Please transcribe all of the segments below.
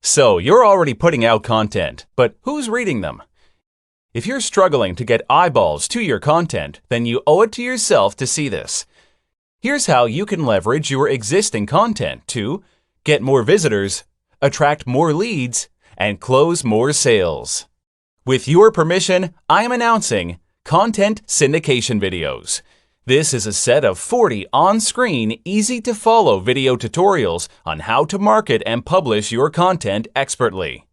So you're already putting out content, but who's reading them? If you're struggling to get eyeballs to your content, then you owe it to yourself to see this. Here's how you can leverage your existing content to get more visitors, attract more leads, and close more sales. With your permission, I am announcing Content Syndication Videos. This is a set of 40 on-screen, easy-to-follow video tutorials on how to market and publish your content expertly.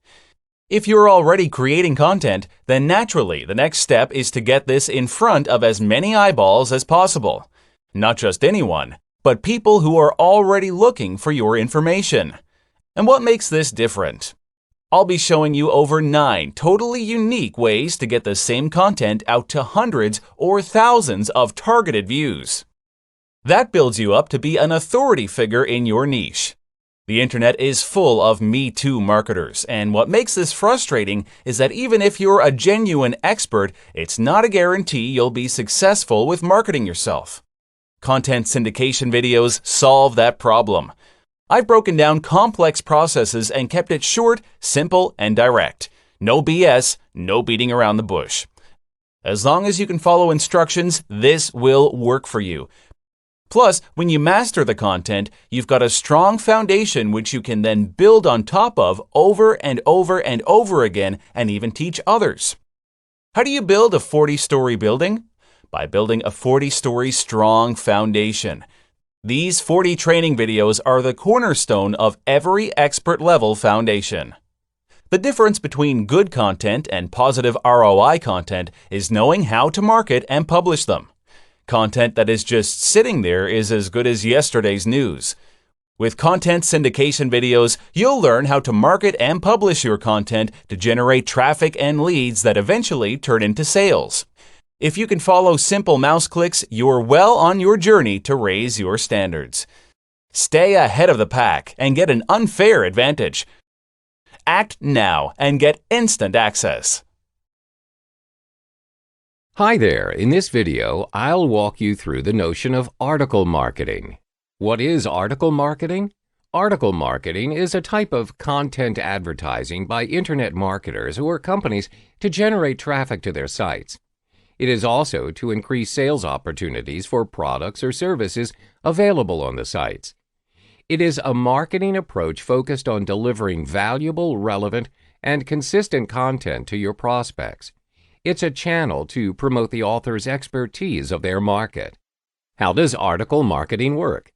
If you're already creating content, then naturally the next step is to get this in front of as many eyeballs as possible. Not just anyone, but people who are already looking for your information. And what makes this different? I'll be showing you over 9 totally unique ways to get the same content out to hundreds or thousands of targeted views. That builds you up to be an authority figure in your niche. The internet is full of Me Too marketers, and what makes this frustrating is that even if you're a genuine expert, it's not a guarantee you'll be successful with marketing yourself. Content syndication videos solve that problem. I've broken down complex processes and kept it short, simple, and direct. No BS, no beating around the bush. As long as you can follow instructions, this will work for you. Plus, when you master the content, you've got a strong foundation which you can then build on top of over and over and over again and even teach others. How do you build a 40-story building? By building a 40-story strong foundation. These 40 training videos are the cornerstone of every expert-level foundation. The difference between good content and positive ROI content is knowing how to market and publish them. Content that is just sitting there is as good as yesterday's news. With content syndication videos, you'll learn how to market and publish your content to generate traffic and leads that eventually turn into sales. If you can follow simple mouse clicks, you're well on your journey to raise your standards. Stay ahead of the pack and get an unfair advantage. Act now and get instant access. Hi there. In this video, I'll walk you through the notion of article marketing. What is article marketing? Article marketing is a type of content advertising by internet marketers or companies to generate traffic to their sites. It is also to increase sales opportunities for products or services available on the sites. It is a marketing approach focused on delivering valuable, relevant, and consistent content to your prospects. It's a channel to promote the author's expertise of their market. How does article marketing work?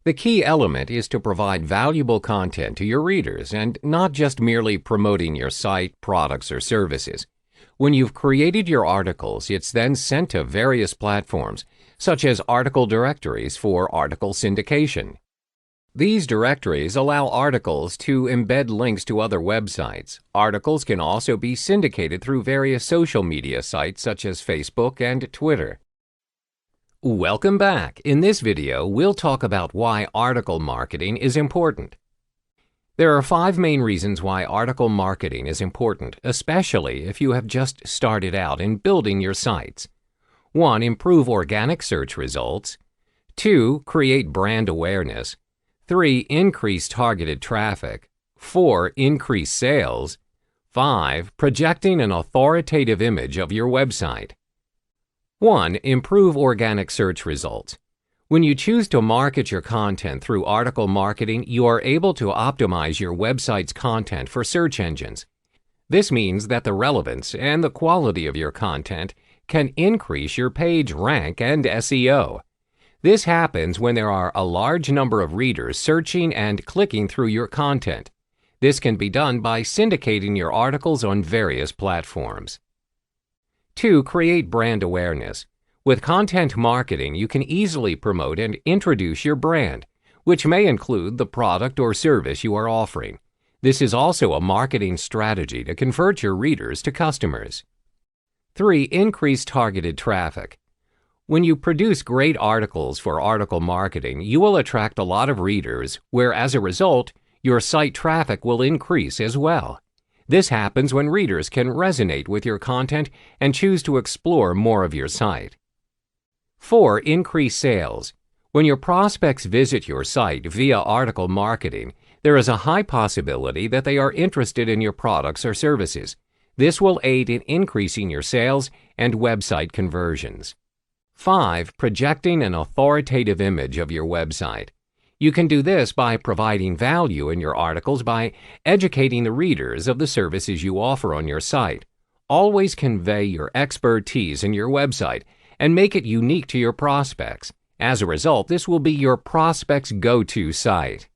The key element is to provide valuable content to your readers and not just merely promoting your site, products, or services. When you've created your articles, it's then sent to various platforms, such as article directories for article syndication. These directories allow articles to embed links to other websites. Articles can also be syndicated through various social media sites such as Facebook and Twitter. Welcome back. In this video, we'll talk about why article marketing is important. There are 5 main reasons why article marketing is important, especially if you have just started out in building your sites. 1. Improve organic search results. 2. Create brand awareness. 3. Increase targeted traffic. 4. Increase sales. 5. Projecting an authoritative image of your website. 1. Improve organic search results. When you choose to market your content through article marketing, you are able to optimize your website's content for search engines. This means that the relevance and the quality of your content can increase your page rank and SEO. This happens when there are a large number of readers searching and clicking through your content. This can be done by syndicating your articles on various platforms. 2. Create brand awareness. With content marketing, you can easily promote and introduce your brand, which may include the product or service you are offering. This is also a marketing strategy to convert your readers to customers. 3. Increase targeted traffic. When you produce great articles for article marketing, you will attract a lot of readers, where as a result, your site traffic will increase as well. This happens when readers can resonate with your content and choose to explore more of your site. 4. Increase sales. When your prospects visit your site via article marketing, there is a high possibility that they are interested in your products or services. This will aid in increasing your sales and website conversions. 5. Projecting an authoritative image of your website. You can do this by providing value in your articles by educating the readers of the services you offer on your site. Always convey your expertise in your website and make it unique to your prospects. As a result, this will be your prospects' go-to site.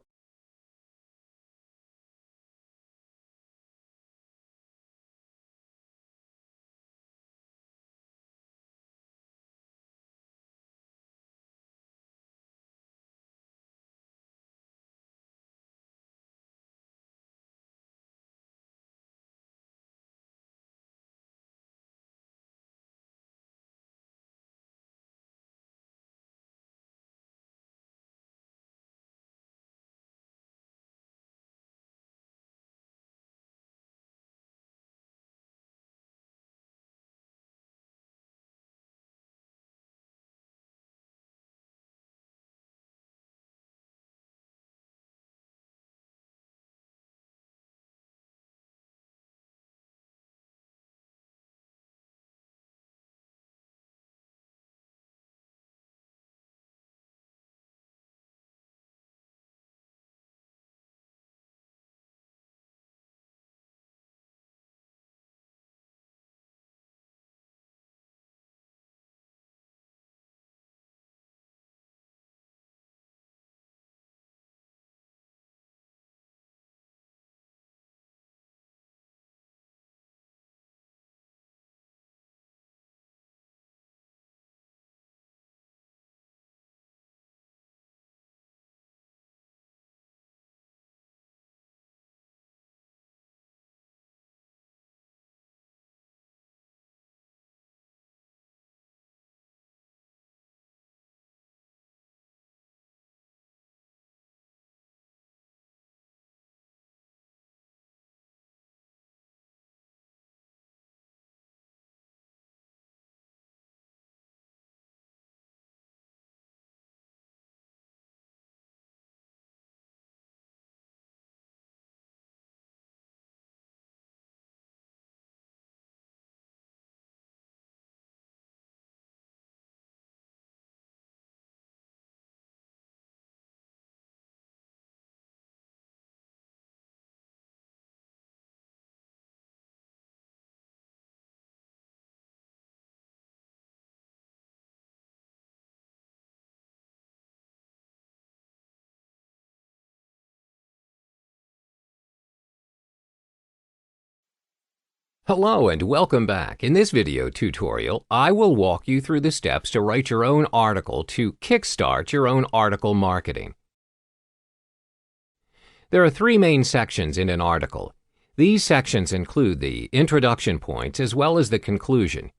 Hello and welcome back. In this video tutorial, I will walk you through the steps to write your own article to kickstart your own article marketing. There are 3 main sections in an article. These sections include the introduction points as well as the conclusion.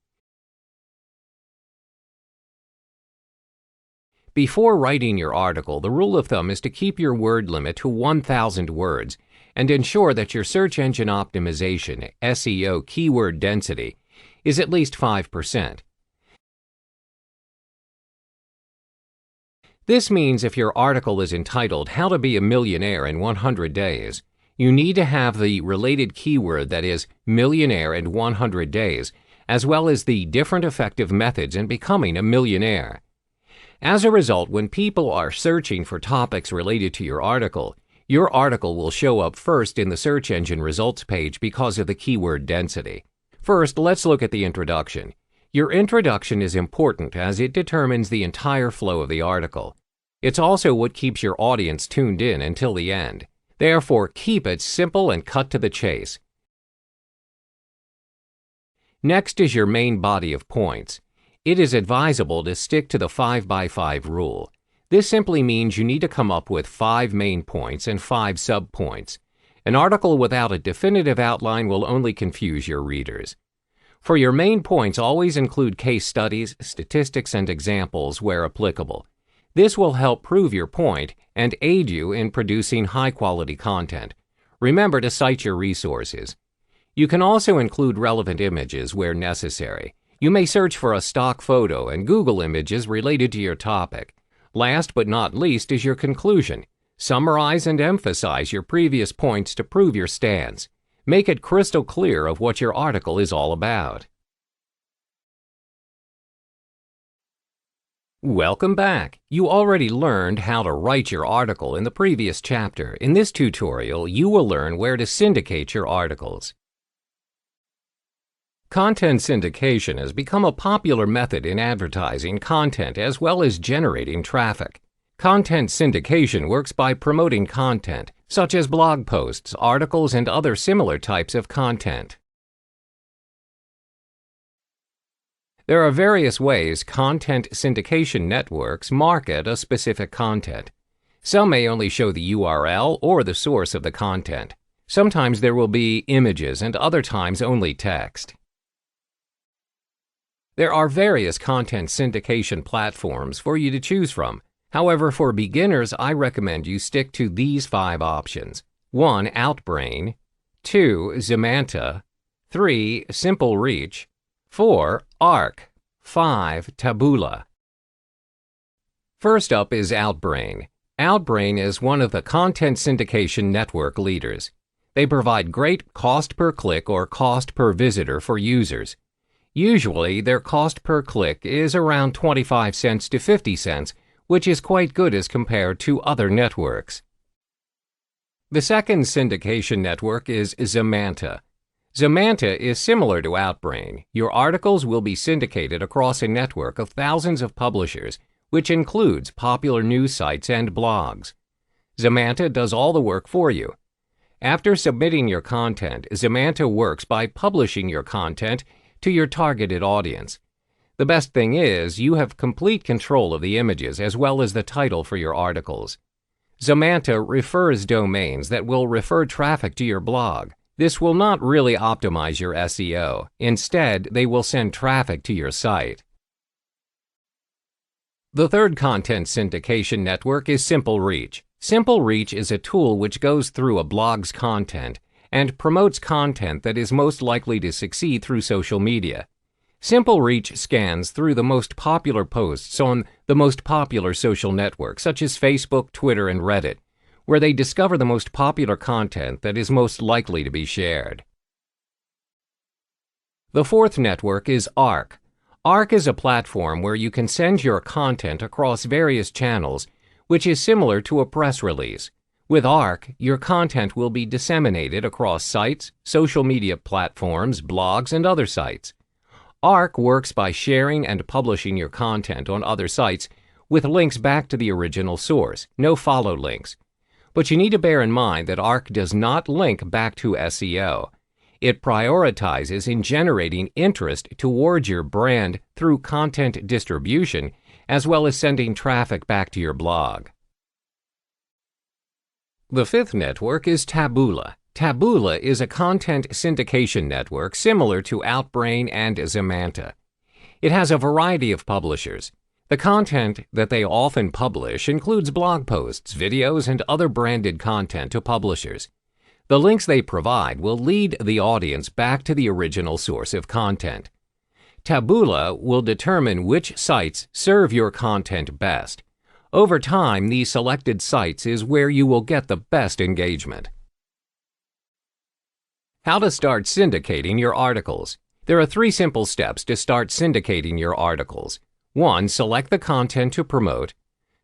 Before writing your article, the rule of thumb is to keep your word limit to 1,000 words and ensure that your search engine optimization, SEO keyword density, is at least 5%. This means if your article is entitled How to Be a Millionaire in 100 Days, you need to have the related keyword that is millionaire in 100 days, as well as the different effective methods in becoming a millionaire. As a result, when people are searching for topics related to your article will show up first in the search engine results page because of the keyword density. First, let's look at the introduction. Your introduction is important as it determines the entire flow of the article. It's also what keeps your audience tuned in until the end. Therefore, keep it simple and cut to the chase. Next is your main body of points. It is advisable to stick to the 5x5 rule. This simply means you need to come up with 5 main points and 5 sub-points. An article without a definitive outline will only confuse your readers. For your main points, always include case studies, statistics, and examples where applicable. This will help prove your point and aid you in producing high-quality content. Remember to cite your resources. You can also include relevant images where necessary. You may search for a stock photo and Google images related to your topic. Last but not least is your conclusion. Summarize and emphasize your previous points to prove your stance. Make it crystal clear of what your article is all about. Welcome back. You already learned how to write your article in the previous chapter. In this tutorial, you will learn where to syndicate your articles. Content syndication has become a popular method in advertising content as well as generating traffic. Content syndication works by promoting content, such as blog posts, articles, and other similar types of content. There are various ways content syndication networks market a specific content. Some may only show the URL or the source of the content. Sometimes there will be images and other times only text. There are various content syndication platforms for you to choose from. However, for beginners, I recommend you stick to these 5 options. 1. Outbrain. 2. Zemanta. 3. Simple Reach. 4. Arc. 5. Taboola. First up is Outbrain. Outbrain is one of the content syndication network leaders. They provide great cost per click or cost per visitor for users. Usually, their cost per click is around 25 cents to 50 cents, which is quite good as compared to other networks. The second syndication network is Zemanta. Zemanta is similar to Outbrain. Your articles will be syndicated across a network of thousands of publishers, which includes popular news sites and blogs. Zemanta does all the work for you. After submitting your content, Zemanta works by publishing your content to your targeted audience. The best thing is, you have complete control of the images as well as the title for your articles. Zemanta refers domains that will refer traffic to your blog. This will not really optimize your SEO. Instead, they will send traffic to your site. The third content syndication network is Simple Reach. Simple Reach is a tool which goes through a blog's content and promotes content that is most likely to succeed through social media. Simple Reach scans through the most popular posts on the most popular social networks such as Facebook, Twitter, and Reddit, where they discover the most popular content that is most likely to be shared. The fourth network is Arc. Arc is a platform where you can send your content across various channels, which is similar to a press release. With Arc, your content will be disseminated across sites, social media platforms, blogs, and other sites. Arc works by sharing and publishing your content on other sites with links back to the original source, no follow links. But you need to bear in mind that Arc does not link back to SEO. It prioritizes in generating interest towards your brand through content distribution, as well as sending traffic back to your blog. The fifth network is Taboola. Taboola is a content syndication network similar to Outbrain and Zemanta. It has a variety of publishers. The content that they often publish includes blog posts, videos, and other branded content to publishers. The links they provide will lead the audience back to the original source of content. Taboola will determine which sites serve your content best. Over time, these selected sites is where you will get the best engagement. How to start syndicating your articles. There are 3 simple steps to start syndicating your articles. 1. Select the content to promote.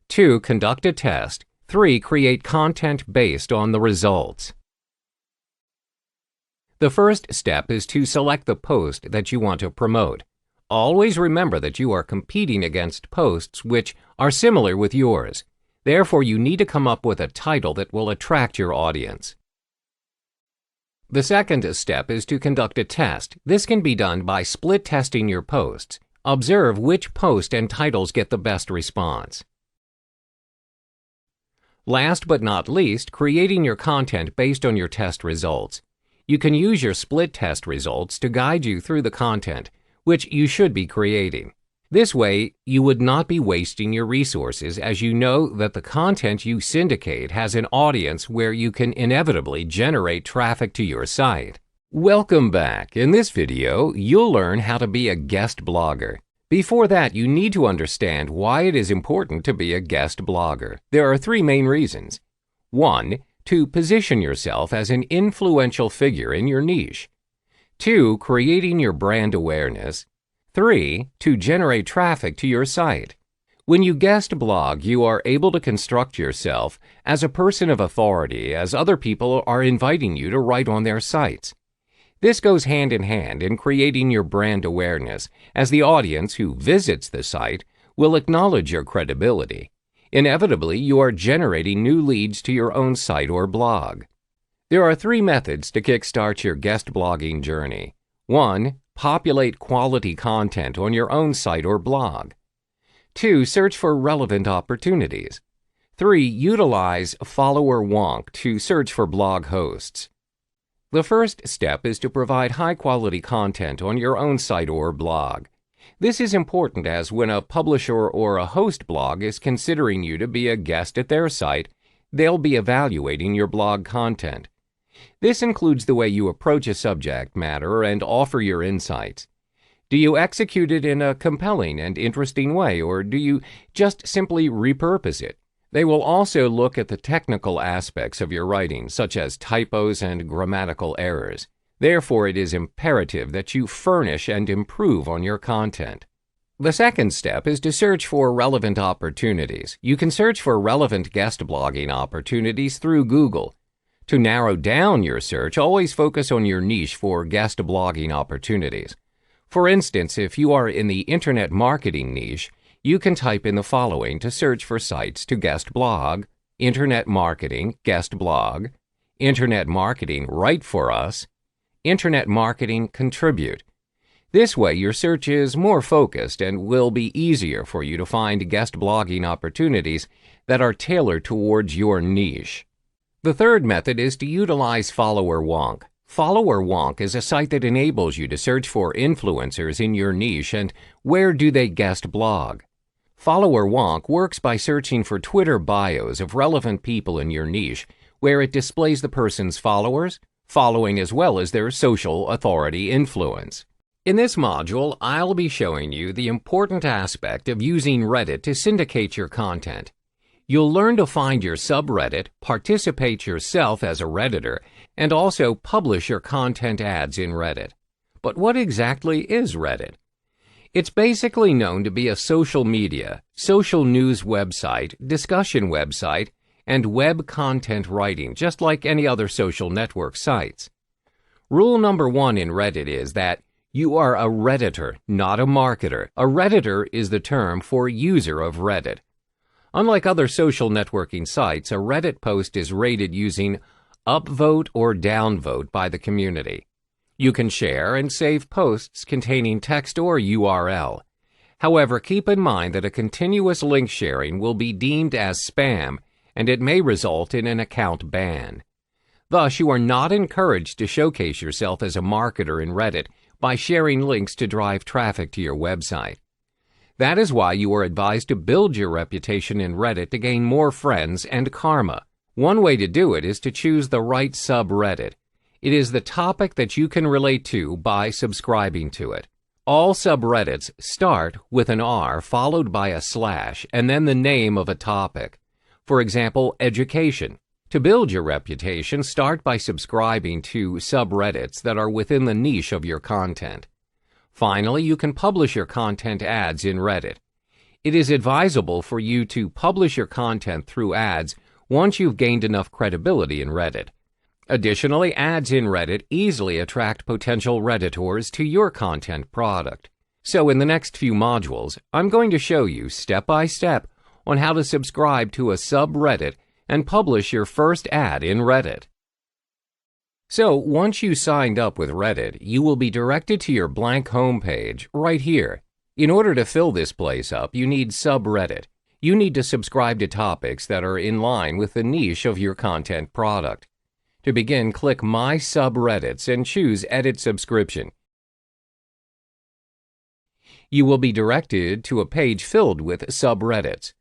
2. Conduct a test. 3. Create content based on the results. The first step is to select the post that you want to promote. Always remember that you are competing against posts which are similar with yours. Therefore, you need to come up with a title that will attract your audience. The second step is to conduct a test. This can be done by split testing your posts. Observe which post and titles get the best response. Last but not least, creating your content based on your test results. You can use your split test results to guide you through the content, which you should be creating. This way, you would not be wasting your resources as you know that the content you syndicate has an audience where you can inevitably generate traffic to your site. Welcome back. In this video, you'll learn how to be a guest blogger. Before that, you need to understand why it is important to be a guest blogger. There are 3 main reasons. 1. To position yourself as an influential figure in your niche. 2. Creating your brand awareness. 3. To generate traffic to your site. When you guest blog, you are able to construct yourself as a person of authority as other people are inviting you to write on their sites. This goes hand in hand in creating your brand awareness, as the audience who visits the site will acknowledge your credibility. Inevitably, you are generating new leads to your own site or blog. There are 3 methods to kickstart your guest blogging journey. 1. Populate quality content on your own site or blog. 2. Search for relevant opportunities. 3. Utilize follower wonk to search for blog hosts. The first step is to provide high-quality content on your own site or blog. This is important as when a publisher or a host blog is considering you to be a guest at their site, they'll be evaluating your blog content. This includes the way you approach a subject matter and offer your insights. Do you execute it in a compelling and interesting way, or do you just simply repurpose it? They will also look at the technical aspects of your writing, such as typos and grammatical errors. Therefore, it is imperative that you furnish and improve on your content. The second step is to search for relevant opportunities. You can search for relevant guest blogging opportunities through Google. To narrow down your search, always focus on your niche for guest blogging opportunities. For instance, if you are in the internet marketing niche, you can type in the following to search for sites to guest blog: Internet Marketing, Guest Blog; Internet Marketing, Write for Us; Internet Marketing, Contribute. This way, your search is more focused and will be easier for you to find guest blogging opportunities that are tailored towards your niche. The third method is to utilize follower wonk. Follower wonk is a site that enables you to search for influencers in your niche and where do they guest blog. Follower wonk works by searching for Twitter bios of relevant people in your niche, where it displays the person's followers, following as well as their social authority influence. In this module, I'll be showing you the important aspect of using Reddit to syndicate your content. You'll learn to find your subreddit, participate yourself as a Redditor, and also publish your content ads in Reddit. But what exactly is Reddit? It's basically known to be a social media, social news website, discussion website, and web content writing, just like any other social network sites. Rule number 1 in Reddit is that you are a Redditor, not a marketer. A Redditor is the term for user of Reddit. Unlike other social networking sites, a Reddit post is rated using upvote or downvote by the community. You can share and save posts containing text or URL. However, keep in mind that a continuous link sharing will be deemed as spam, and it may result in an account ban. Thus, you are not encouraged to showcase yourself as a marketer in Reddit by sharing links to drive traffic to your website. That is why you are advised to build your reputation in Reddit to gain more friends and karma. One way to do it is to choose the right subreddit. It is the topic that you can relate to by subscribing to it. All subreddits start with an R followed by a slash and then the name of a topic. For example, education. To build your reputation, start by subscribing to subreddits that are within the niche of your content. Finally, you can publish your content ads in Reddit. It is advisable for you to publish your content through ads once you've gained enough credibility in Reddit. Additionally, ads in Reddit easily attract potential Redditors to your content product. So in the next few modules, I'm going to show you step by step on how to subscribe to a subreddit and publish your first ad in Reddit. So once you signed up with Reddit, you will be directed to your blank homepage right here. In order to fill this place up, you need subreddit. You need to subscribe to topics that are in line with the niche of your content product. To begin, click My Subreddits and choose Edit Subscription. You will be directed to a page filled with subreddits.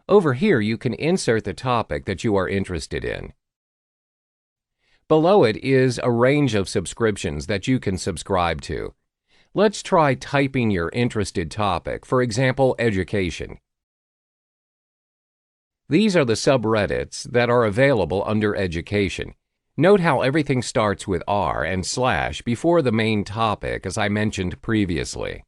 Over here, you can insert the topic that you are interested in. Below it is a range of subscriptions that you can subscribe to. Let's try typing your interested topic, for example, education. These are the subreddits that are available under Education. Note how everything starts with r and / before the main topic, as I mentioned previously.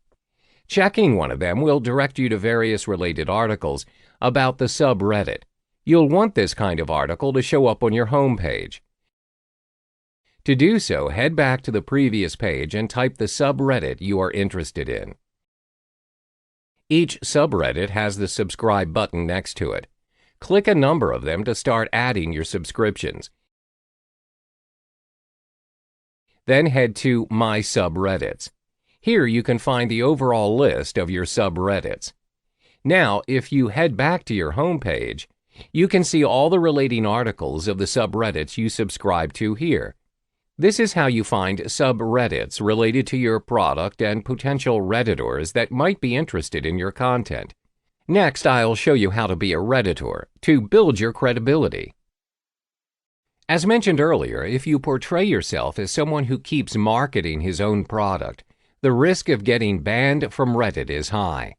Checking one of them will direct you to various related articles about the subreddit. You'll want this kind of article to show up on your home page. To do so, head back to the previous page and type the subreddit you are interested in. Each subreddit has the subscribe button next to it. Click a number of them to start adding your subscriptions. Then head to My Subreddits. Here you can find the overall list of your subreddits. Now, if you head back to your home page, you can see all the relating articles of the subreddits you subscribe to here. This is how you find subreddits related to your product and potential Redditors that might be interested in your content. Next, I'll show you how to be a Redditor to build your credibility. As mentioned earlier, if you portray yourself as someone who keeps marketing his own product, the risk of getting banned from Reddit is high.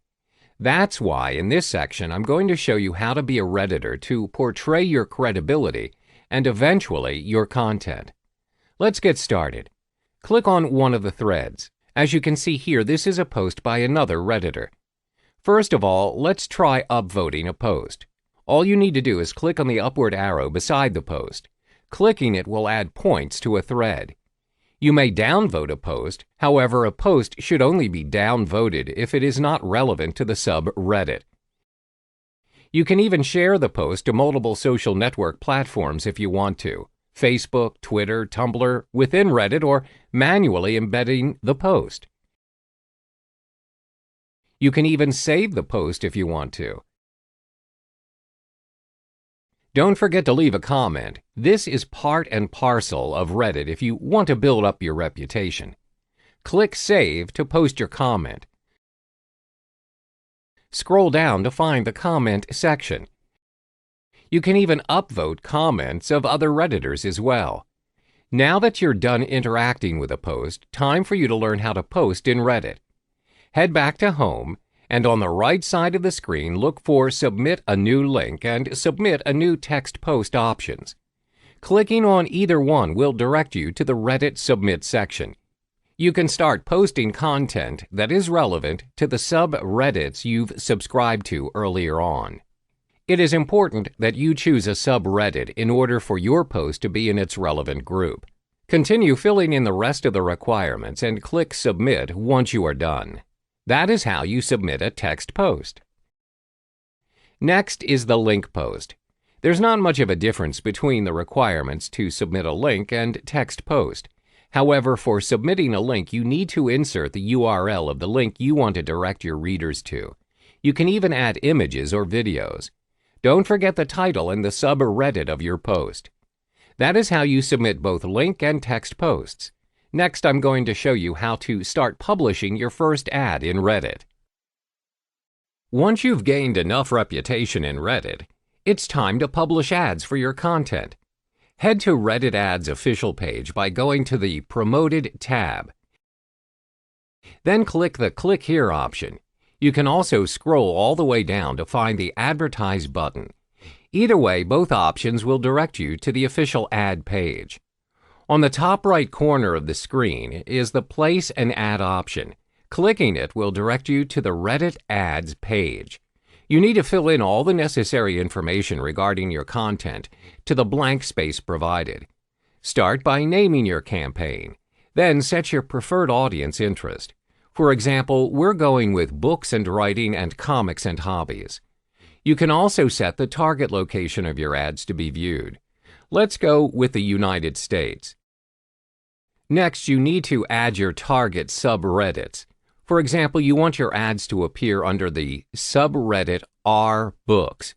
That's why in this section I'm going to show you how to be a Redditor to portray your credibility and eventually your content. Let's get started. Click on one of the threads. As you can see here, this is a post by another Redditor. First of all, let's try upvoting a post. All you need to do is click on the upward arrow beside the post. Clicking it will add points to a thread. You may downvote a post, however, a post should only be downvoted if it is not relevant to the subreddit. You can even share the post to multiple social network platforms if you want to: Facebook, Twitter, Tumblr, within Reddit, or manually embedding the post. You can even save the post if you want to. Don't forget to leave a comment. This is part and parcel of Reddit if you want to build up your reputation. Click Save to post your comment. Scroll down to find the comment section. You can even upvote comments of other Redditors as well. Now that you're done interacting with a post, time for you to learn how to post in Reddit. Head back to Home, and on the right side of the screen, look for Submit a New Link and Submit a New Text Post options. Clicking on either one will direct you to the Reddit Submit section. You can start posting content that is relevant to the subreddits you've subscribed to earlier on. It is important that you choose a subreddit in order for your post to be in its relevant group. Continue filling in the rest of the requirements and click Submit once you are done. That is how you submit a text post. Next is the link post. There's not much of a difference between the requirements to submit a link and text post. However, for submitting a link, you need to insert the URL of the link you want to direct your readers to. You can even add images or videos. Don't forget the title and the subreddit of your post. That is how you submit both link and text posts. Next, I'm going to show you how to start publishing your first ad in Reddit. Once you've gained enough reputation in Reddit, it's time to publish ads for your content. Head to Reddit Ads official page by going to the Promoted tab. Then click the Click Here option. You can also scroll all the way down to find the Advertise button. Either way, both options will direct you to the official ad page. On the top right corner of the screen is the Place an Ad option. Clicking it will direct you to the Reddit Ads page. You need to fill in all the necessary information regarding your content to the blank space provided. Start by naming your campaign. Then set your preferred audience interest. For example, we're going with books and writing and comics and hobbies. You can also set the target location of your ads to be viewed. Let's go with the United States. Next, you need to add your target subreddits. For example, you want your ads to appear under the subreddit r/books.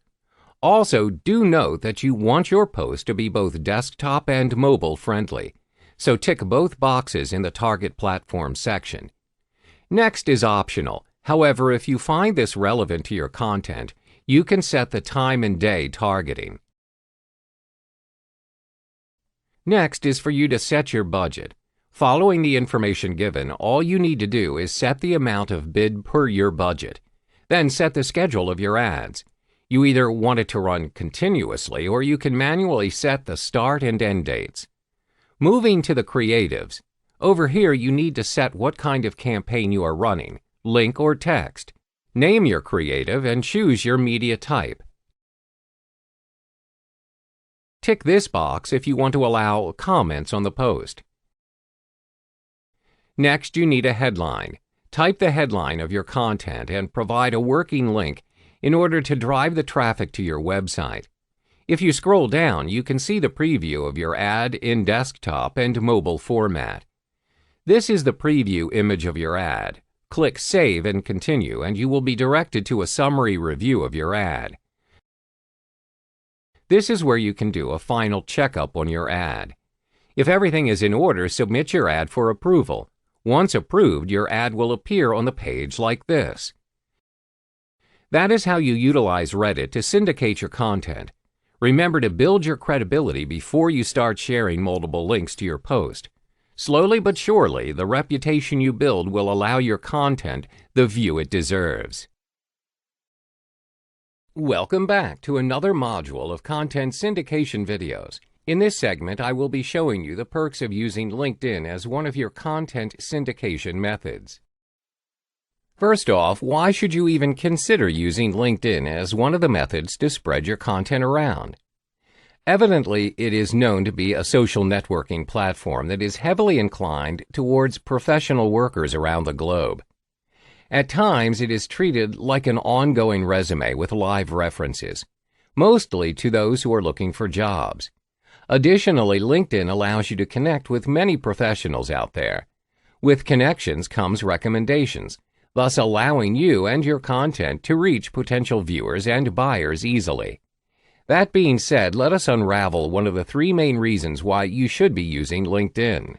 Also, do note that you want your post to be both desktop and mobile friendly, so tick both boxes in the target platform section. Next is optional. However, if you find this relevant to your content, you can set the time and day targeting. Next is for you to set your budget. Following the information given, all you need to do is set the amount of bid per your budget. Then set the schedule of your ads. You either want it to run continuously or you can manually set the start and end dates. Moving to the creatives, over here you need to set what kind of campaign you are running, link or text. Name your creative and choose your media type. Tick this box if you want to allow comments on the post. Next, you need a headline. Type the headline of your content and provide a working link in order to drive the traffic to your website. If you scroll down, you can see the preview of your ad in desktop and mobile format. This is the preview image of your ad. Click Save and Continue, and you will be directed to a summary review of your ad. This is where you can do a final checkup on your ad. If everything is in order, submit your ad for approval. Once approved, your ad will appear on the page like this. That is how you utilize Reddit to syndicate your content. Remember to build your credibility before you start sharing multiple links to your post. Slowly but surely, the reputation you build will allow your content the view it deserves. Welcome back to another module of content syndication videos. In this segment, I will be showing you the perks of using LinkedIn as one of your content syndication methods. First off, why should you even consider using LinkedIn as one of the methods to spread your content around? Evidently, it is known to be a social networking platform that is heavily inclined towards professional workers around the globe. At times, it is treated like an ongoing resume with live references, mostly to those who are looking for jobs. Additionally, LinkedIn allows you to connect with many professionals out there. With connections comes recommendations, thus allowing you and your content to reach potential viewers and buyers easily. That being said, let us unravel one of the three main reasons why you should be using LinkedIn.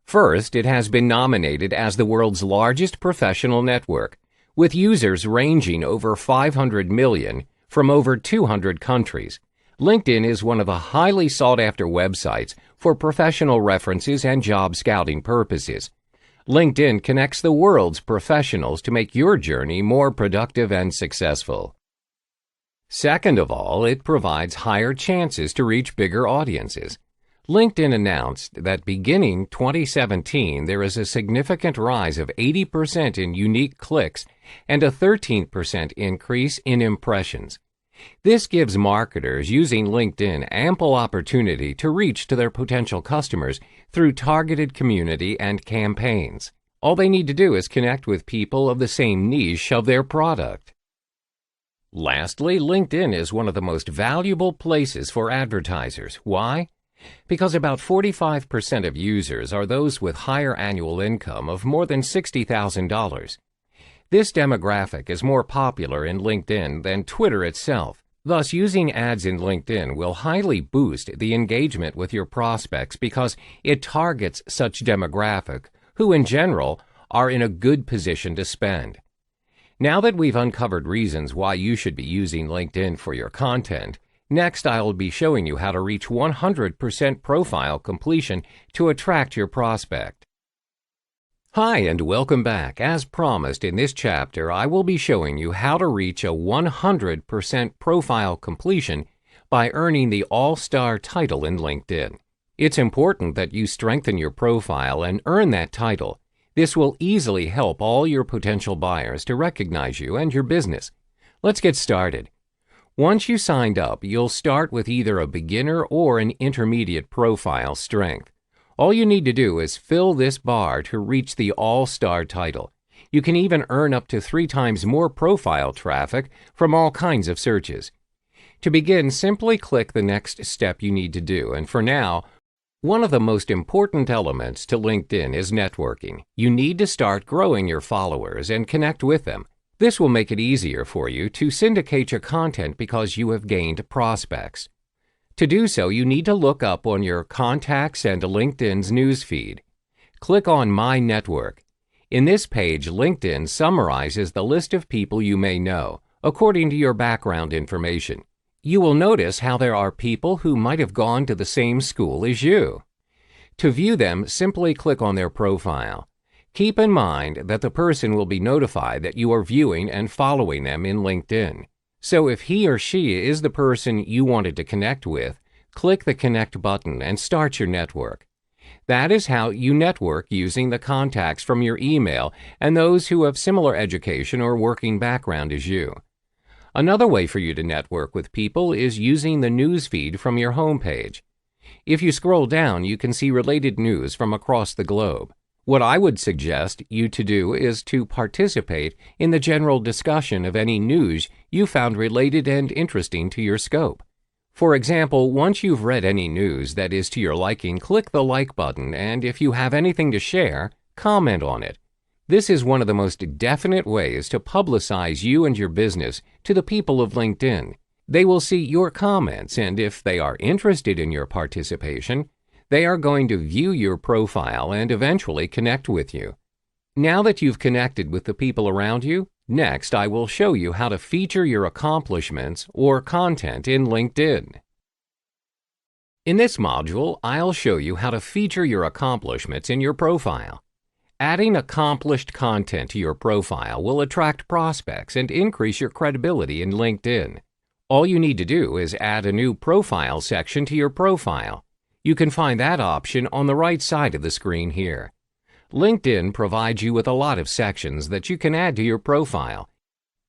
First, it has been nominated as the world's largest professional network, with users ranging over 500 million from over 200 countries. LinkedIn is one of the highly sought-after websites for professional references and job scouting purposes. LinkedIn connects the world's professionals to make your journey more productive and successful. Second of all, it provides higher chances to reach bigger audiences. LinkedIn announced that beginning 2017, there is a significant rise of 80% in unique clicks and a 13% increase in impressions. This gives marketers using LinkedIn ample opportunity to reach to their potential customers through targeted community and campaigns. All they need to do is connect with people of the same niche of their product. Lastly, LinkedIn is one of the most valuable places for advertisers. Why? Because about 45% of users are those with higher annual income of more than $60,000. This demographic is more popular in LinkedIn than Twitter itself. Thus, using ads in LinkedIn will highly boost the engagement with your prospects because it targets such demographic who, in general, are in a good position to spend. Now that we've uncovered reasons why you should be using LinkedIn for your content, next I'll be showing you how to reach 100% profile completion to attract your prospect. Hi and welcome back. As promised, in this chapter, I will be showing you how to reach a 100% profile completion by earning the All-Star title in LinkedIn. It's important that you strengthen your profile and earn that title. This will easily help all your potential buyers to recognize you and your business. Let's get started. Once you signed up, you'll start with either a beginner or an intermediate profile strength. All you need to do is fill this bar to reach the All-Star title. You can even earn up to 3 times more profile traffic from all kinds of searches. To begin, simply click the next step you need to do, and for now, one of the most important elements to LinkedIn is networking. You need to start growing your followers and connect with them. This will make it easier for you to syndicate your content because you have gained prospects. To do so, you need to look up on your contacts and LinkedIn's newsfeed. Click on My Network. In this page, LinkedIn summarizes the list of people you may know, according to your background information. You will notice how there are people who might have gone to the same school as you. To view them, simply click on their profile. Keep in mind that the person will be notified that you are viewing and following them in LinkedIn. So if he or she is the person you wanted to connect with, click the Connect button and start your network. That is how you network using the contacts from your email and those who have similar education or working background as you. Another way for you to network with people is using the news feed from your homepage. If you scroll down, you can see related news from across the globe. What I would suggest you to do is to participate in the general discussion of any news you found related and interesting to your scope. For example, once you've read any news that is to your liking, click the like button, and if you have anything to share, comment on it. This is one of the most definite ways to publicize you and your business to the people of LinkedIn. They will see your comments, and if they are interested in your participation, they are going to view your profile and eventually connect with you. Now that you've connected with the people around you, next I will show you how to feature your accomplishments or content in LinkedIn. In this module, I'll show you how to feature your accomplishments in your profile. Adding accomplished content to your profile will attract prospects and increase your credibility in LinkedIn. All you need to do is add a new profile section to your profile. You can find that option on the right side of the screen here. LinkedIn provides you with a lot of sections that you can add to your profile.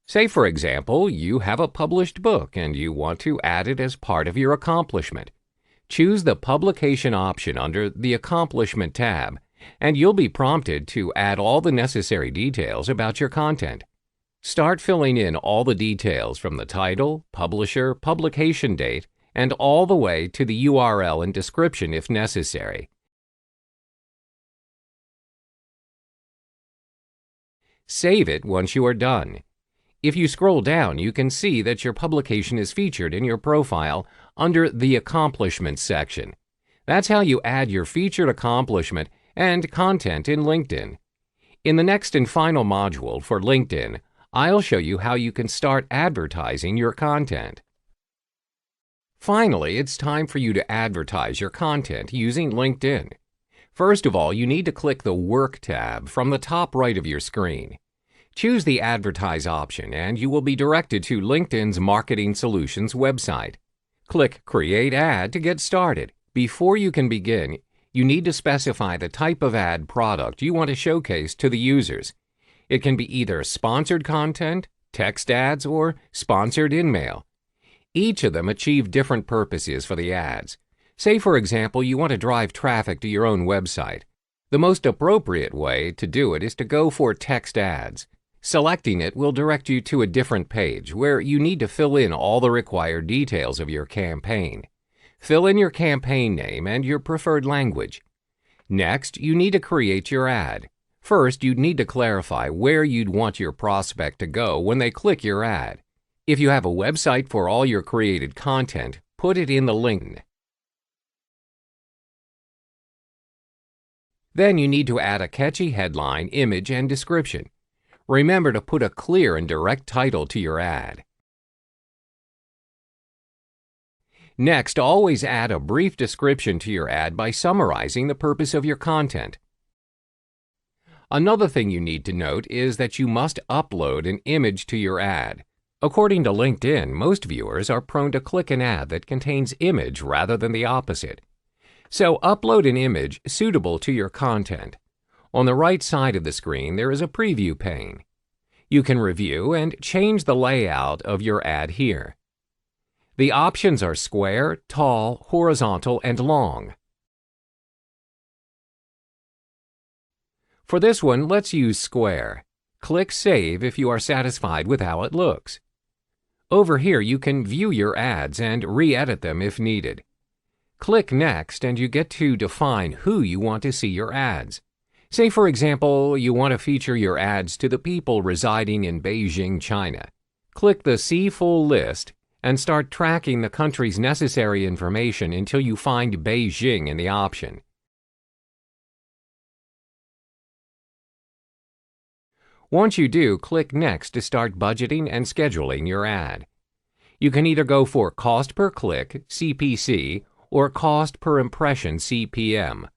Say, for example, you have a published book and you want to add it as part of your accomplishment. Choose the Publication option under the Accomplishment tab, and you'll be prompted to add all the necessary details about your content. Start filling in all the details from the title, publisher, publication date, and all the way to the URL and description if necessary. Save it once you are done. If you scroll down, you can see that your publication is featured in your profile under the Accomplishments section. That's how you add your featured accomplishment and content in LinkedIn. In the next and final module for LinkedIn, I'll show you how you can start advertising your content. Finally, it's time for you to advertise your content using LinkedIn. First of all, you need to click the Work tab from the top right of your screen. Choose the Advertise option and you will be directed to LinkedIn's Marketing Solutions website. Click Create Ad to get started. Before you can begin, you need to specify the type of ad product you want to showcase to the users. It can be either sponsored content, text ads, or sponsored in-mail. Each of them achieve different purposes for the ads. Say, for example, you want to drive traffic to your own website. The most appropriate way to do it is to go for text ads. Selecting it will direct you to a different page where you need to fill in all the required details of your campaign. Fill in your campaign name and your preferred language. Next, you need to create your ad. First, you'd need to clarify where you'd want your prospect to go when they click your ad. If you have a website for all your created content, put it in the link. Then you need to add a catchy headline, image, and description. Remember to put a clear and direct title to your ad. Next, always add a brief description to your ad by summarizing the purpose of your content. Another thing you need to note is that you must upload an image to your ad. According to LinkedIn, most viewers are prone to click an ad that contains image rather than the opposite. So upload an image suitable to your content. On the right side of the screen, there is a preview pane. You can review and change the layout of your ad here. The options are square, tall, horizontal, and long. For this one, let's use square. Click Save if you are satisfied with how it looks. Over here, you can view your ads and re-edit them if needed. Click Next and you get to define who you want to see your ads. Say, for example, you want to feature your ads to the people residing in Beijing, China. Click the See Full List and start tracking the country's necessary information until you find Beijing in the option. Once you do, click Next to start budgeting and scheduling your ad. You can either go for cost per click, CPC, or cost per impression, CPM.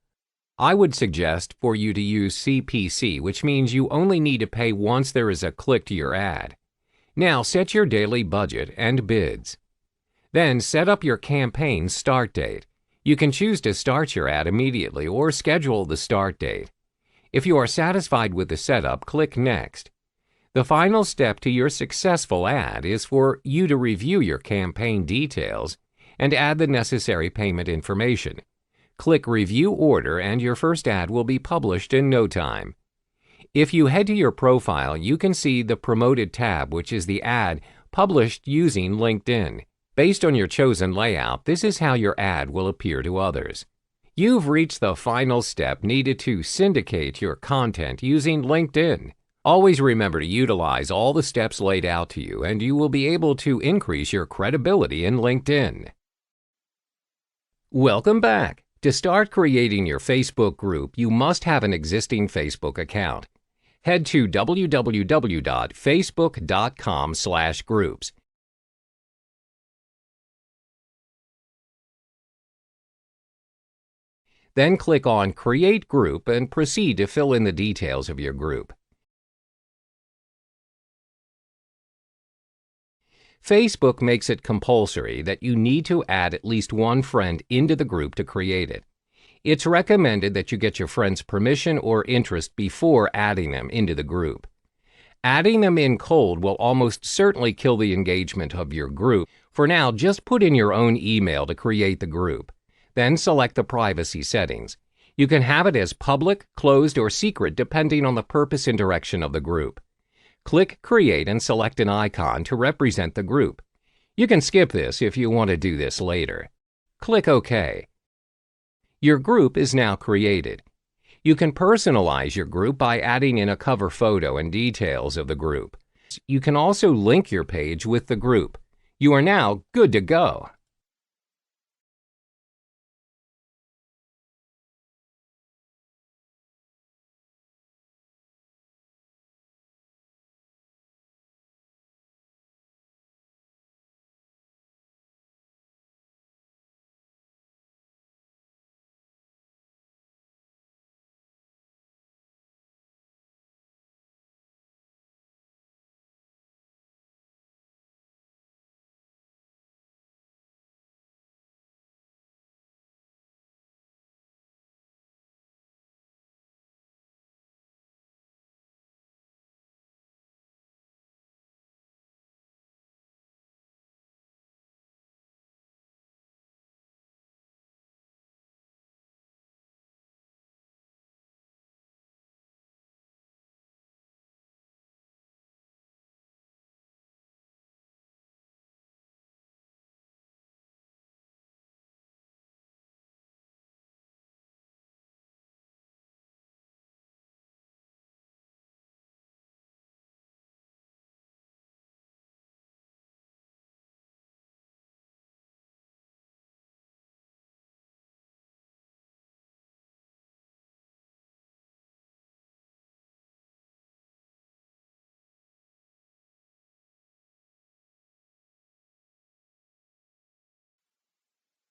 I would suggest for you to use CPC, which means you only need to pay once there is a click to your ad. Now set your daily budget and bids. Then set up your campaign start date. You can choose to start your ad immediately or schedule the start date. If you are satisfied with the setup, click Next. The final step to your successful ad is for you to review your campaign details and add the necessary payment information. Click Review Order and your first ad will be published in no time. If you head to your profile, you can see the Promoted tab, which is the ad published using LinkedIn. Based on your chosen layout, this is how your ad will appear to others. You've reached the final step needed to syndicate your content using LinkedIn. Always remember to utilize all the steps laid out to you, and you will be able to increase your credibility in LinkedIn. Welcome back. To start creating your Facebook group, you must have an existing Facebook account. Head to www.facebook.com/groups. Then click on Create Group and proceed to fill in the details of your group. Facebook makes it compulsory that you need to add at least one friend into the group to create it. It's recommended that you get your friend's permission or interest before adding them into the group. Adding them in cold will almost certainly kill the engagement of your group. For now, just put in your own email to create the group. Then select the privacy settings. You can have it as public, closed, or secret depending on the purpose and direction of the group. Click Create and select an icon to represent the group. You can skip this if you want to do this later. Click OK. Your group is now created. You can personalize your group by adding in a cover photo and details of the group. You can also link your page with the group. You are now good to go.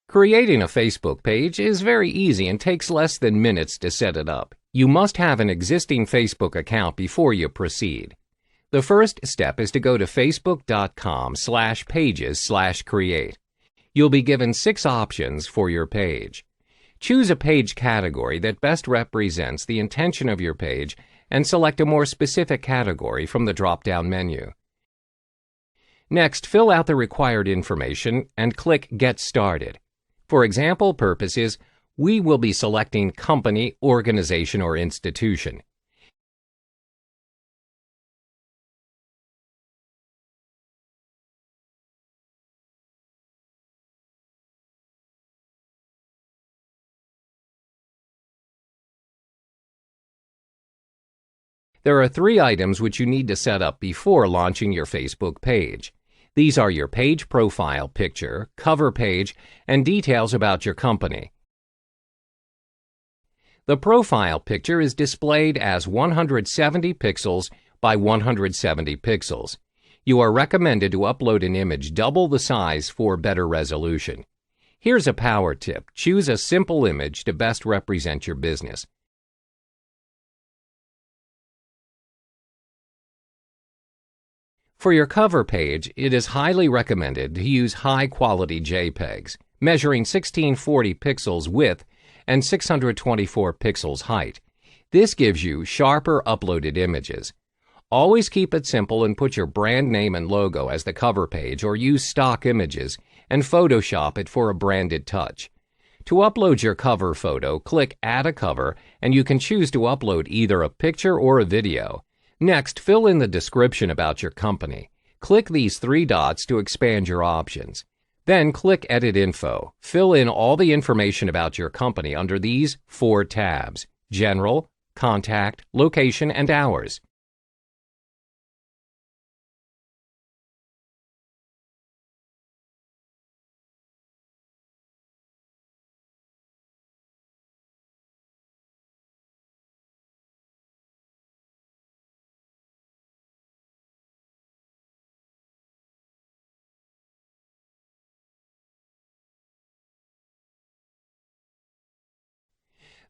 Creating a Facebook page is very easy and takes less than minutes to set it up. You must have an existing Facebook account before you proceed. The first step is to go to facebook.com/pages/create. You'll be given 6 options for your page. Choose a page category that best represents the intention of your page and select a more specific category from the drop-down menu. Next, fill out the required information and click Get Started. For example purposes, we will be selecting company, organization, or institution. There are 3 items which you need to set up before launching your Facebook page. These are your page profile picture, cover page, and details about your company. The profile picture is displayed as 170 pixels by 170 pixels. You are recommended to upload an image double the size for better resolution. Here's a power tip. Choose a simple image to best represent your business. For your cover page, it is highly recommended to use high-quality JPEGs, measuring 1640 pixels width and 624 pixels height. This gives you sharper uploaded images. Always keep it simple and put your brand name and logo as the cover page, or use stock images and Photoshop it for a branded touch. To upload your cover photo, click Add a Cover, and you can choose to upload either a picture or a video. Next, fill in the description about your company. Click these three dots to expand your options. Then click Edit Info. Fill in all the information about your company under these four tabs: General, Contact, Location, and Hours.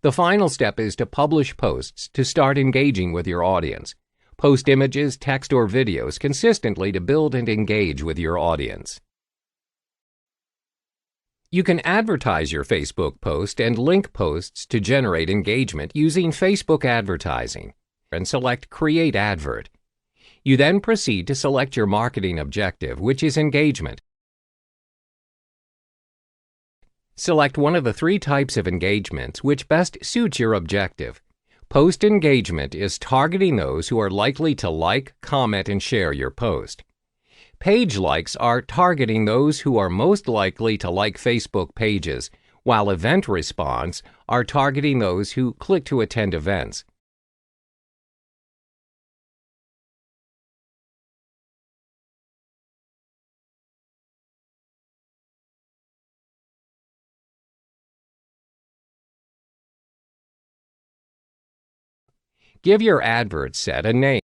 The final step is to publish posts to start engaging with your audience. Post images, text, or videos consistently to build and engage with your audience. You can advertise your Facebook post and link posts to generate engagement using Facebook advertising, and select Create Advert. You then proceed to select your marketing objective, which is engagement. Select one of the three types of engagements which best suits your objective. Post engagement is targeting those who are likely to like, comment, and share your post. Page likes are targeting those who are most likely to like Facebook pages, while event response are targeting those who click to attend events. Give your advert set a name.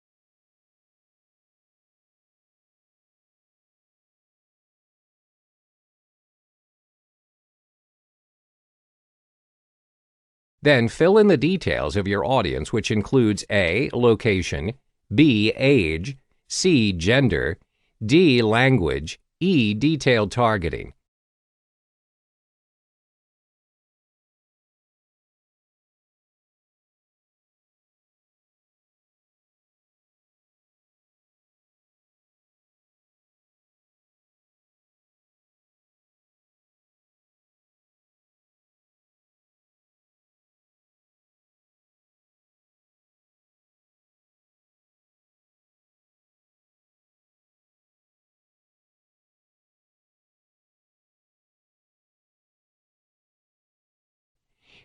Then fill in the details of your audience, which includes A. Location, B. Age, C. Gender, D. Language, E. Detailed targeting.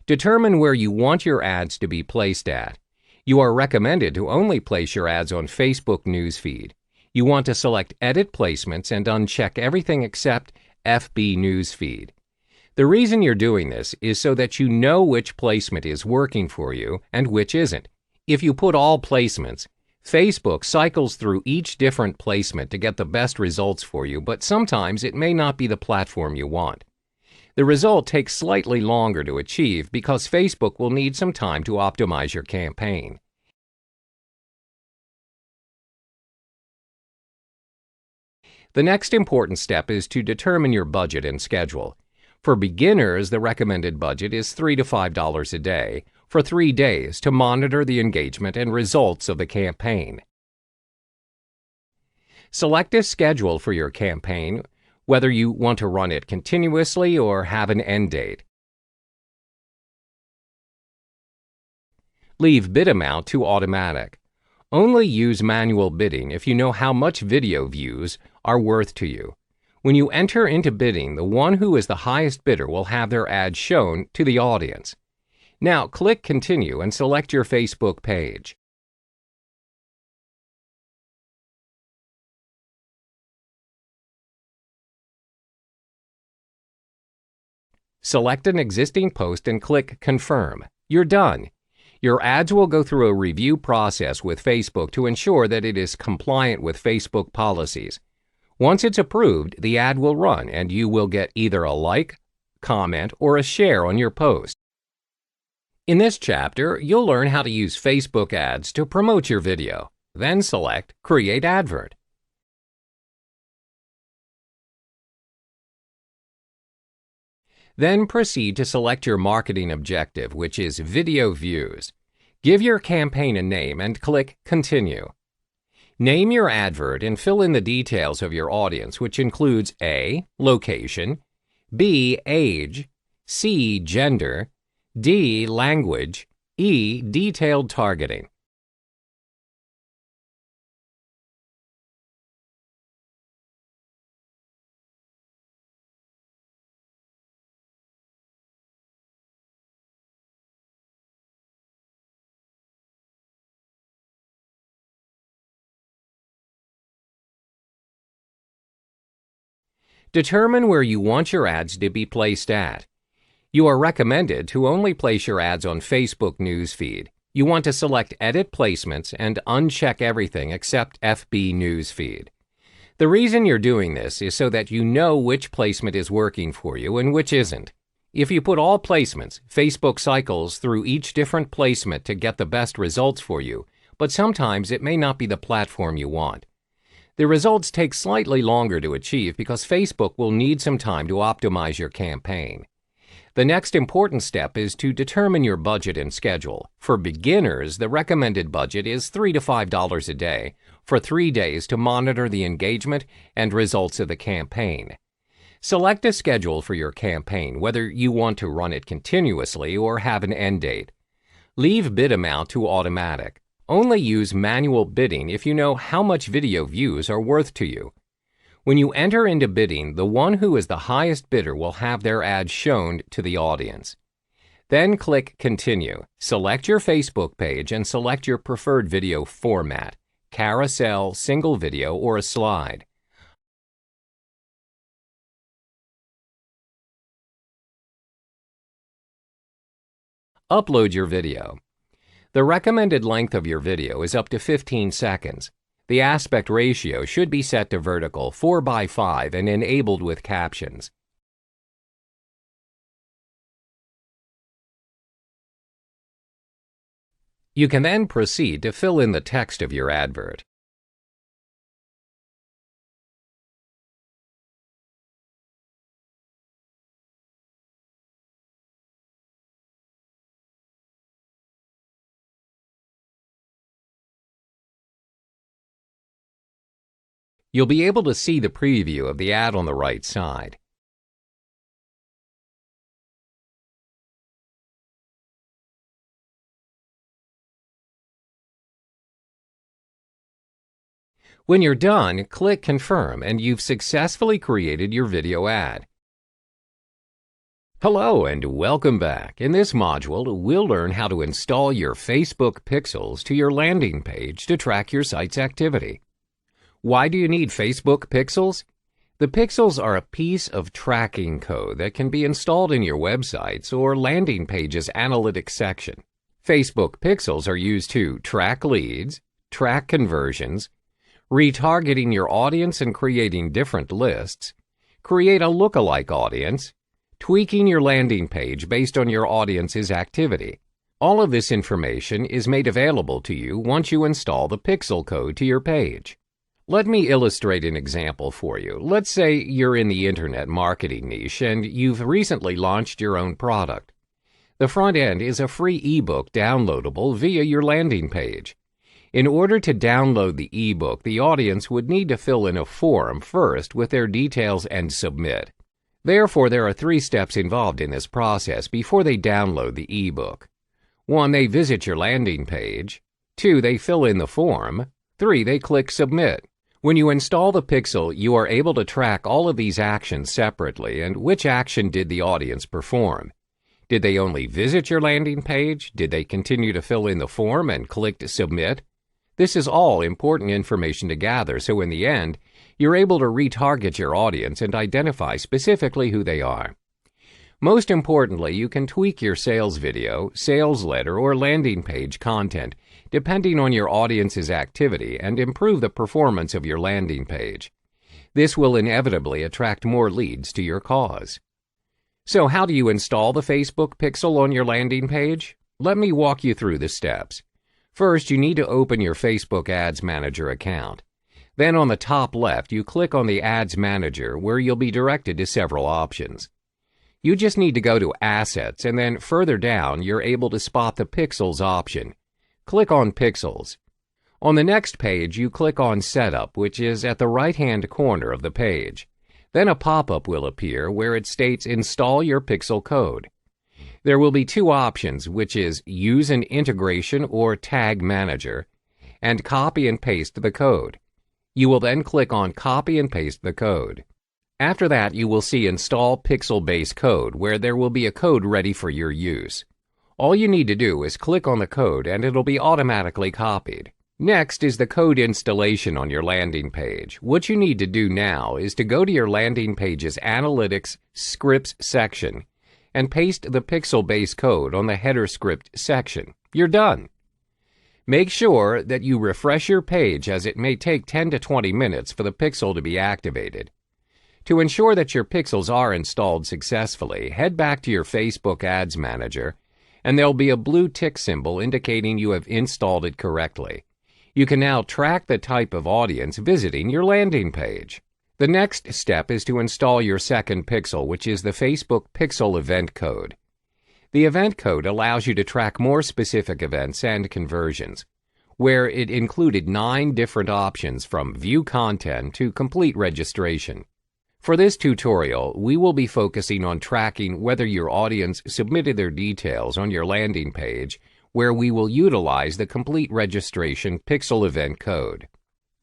Determine where you want your ads to be placed at. You are recommended to only place your ads on Facebook Newsfeed. You want to select Edit Placements and uncheck everything except FB Newsfeed. The reason you're doing this is so that you know which placement is working for you and which isn't. If you put all placements, Facebook cycles through each different placement to get the best results for you, but sometimes it may not be the platform you want. The result takes slightly longer to achieve because Facebook will need some time to optimize your campaign. The next important step is to determine your budget and schedule. For beginners, the recommended budget is $3 to $5 a day for 3 days to monitor the engagement and results of the campaign. Select a schedule for your campaign, whether you want to run it continuously or have an end date. Leave bid amount to automatic. Only use manual bidding if you know how much video views are worth to you. When you enter into bidding, the one who is the highest bidder will have their ad shown to the audience. Now click Continue and select your Facebook page. Select an existing post and click Confirm. You're done. Your ads will go through a review process with Facebook to ensure that it is compliant with Facebook policies. Once it's approved, the ad will run and you will get either a like, comment, or a share on your post. In this chapter, you'll learn how to use Facebook ads to promote your video. Then select Create Advert. Then proceed to select your marketing objective, which is video views. Give your campaign a name and click Continue. Name your advert and fill in the details of your audience, which includes A. Location, B. Age, C. Gender, D. Language, E. Detailed targeting. Determine where you want your ads to be placed at. You are recommended to only place your ads on Facebook Newsfeed. You want to select Edit Placements and uncheck everything except FB Newsfeed. The reason you're doing this is so that you know which placement is working for you and which isn't. If you put all placements, Facebook cycles through each different placement to get the best results for you, but sometimes it may not be the platform you want. The results take slightly longer to achieve because Facebook will need some time to optimize your campaign. The next important step is to determine your budget and schedule. For beginners, the recommended budget is $3 to $5 a day for 3 days to monitor the engagement and results of the campaign. Select a schedule for your campaign, whether you want to run it continuously or have an end date. Leave bid amount to automatic. Only use manual bidding if you know how much video views are worth to you. When you enter into bidding, the one who is the highest bidder will have their ad shown to the audience. Then click Continue. Select your Facebook page and select your preferred video format: carousel, single video, or a slide. Upload your video. The recommended length of your video is up to 15 seconds. The aspect ratio should be set to vertical 4:5 and enabled with captions. You can then proceed to fill in the text of your advert. You'll be able to see the preview of the ad on the right side. When you're done, click Confirm and you've successfully created your video ad. Hello and welcome back. In this module, we'll learn how to install your Facebook pixels to your landing page to track your site's activity. Why do you need Facebook pixels? The pixels are a piece of tracking code that can be installed in your websites or landing page's analytics section. Facebook pixels are used to track leads, track conversions, retargeting your audience and creating different lists, create a lookalike audience, tweaking your landing page based on your audience's activity. All of this information is made available to you once you install the pixel code to your page. Let me illustrate an example for you. Let's say you're in the internet marketing niche and you've recently launched your own product. The front end is a free ebook downloadable via your landing page. In order to download the ebook, the audience would need to fill in a form first with their details and submit. Therefore, there are 3 steps involved in this process before they download the ebook. 1. They visit your landing page. 2. They fill in the form. 3. They click Submit. When you install the pixel, you are able to track all of these actions separately and which action did the audience perform. Did they only visit your landing page? Did they continue to fill in the form and click to Submit? This is all important information to gather, so in the end, you're able to retarget your audience and identify specifically who they are. Most importantly, you can tweak your sales video, sales letter, or landing page content depending on your audience's activity and improve the performance of your landing page. This will inevitably attract more leads to your cause. So how do you install the Facebook pixel on your landing page? Let me walk you through the steps. First, you need to open your Facebook Ads Manager account. Then on the top left, you click on the Ads Manager where you'll be directed to several options. You just need to go to Assets, and then further down you're able to spot the Pixels option. Click on Pixels. On the next page, you click on Setup, which is at the right-hand corner of the page. Then a pop-up will appear where it states Install your Pixel code. There will be two options, which is Use an Integration or Tag Manager, and Copy and Paste the code. You will then click on Copy and Paste the code. After that, you will see Install Pixel-Based Code, where there will be a code ready for your use. All you need to do is click on the code and it'll be automatically copied. Next is the code installation on your landing page. What you need to do now is to go to your landing page's Analytics Scripts section and paste the Pixel-based code on the header script section. You're done. Make sure that you refresh your page, as it may take 10 to 20 minutes for the Pixel to be activated. To ensure that your Pixels are installed successfully, head back to your Facebook Ads Manager, and there'll be a blue tick symbol indicating you have installed it correctly. You can now track the type of audience visiting your landing page. The next step is to install your second Pixel, which is the Facebook Pixel Event Code. The event code allows you to track more specific events and conversions, where it included 9 different options from view content to complete registration. For this tutorial, we will be focusing on tracking whether your audience submitted their details on your landing page, where we will utilize the complete registration Pixel event code.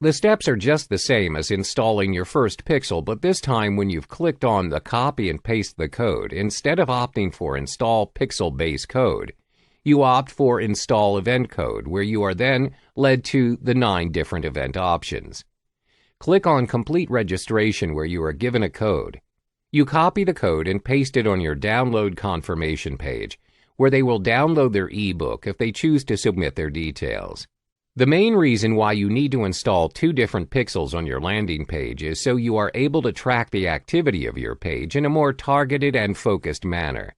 The steps are just the same as installing your first Pixel, but this time when you've clicked on the Copy and Paste the code, instead of opting for Install Pixel-based code, you opt for Install Event Code, where you are then led to the 9 different event options. Click on Complete Registration, where you are given a code. You copy the code and paste it on your download confirmation page, where they will download their ebook if they choose to submit their details. The main reason why you need to install 2 different Pixels on your landing page is so you are able to track the activity of your page in a more targeted and focused manner.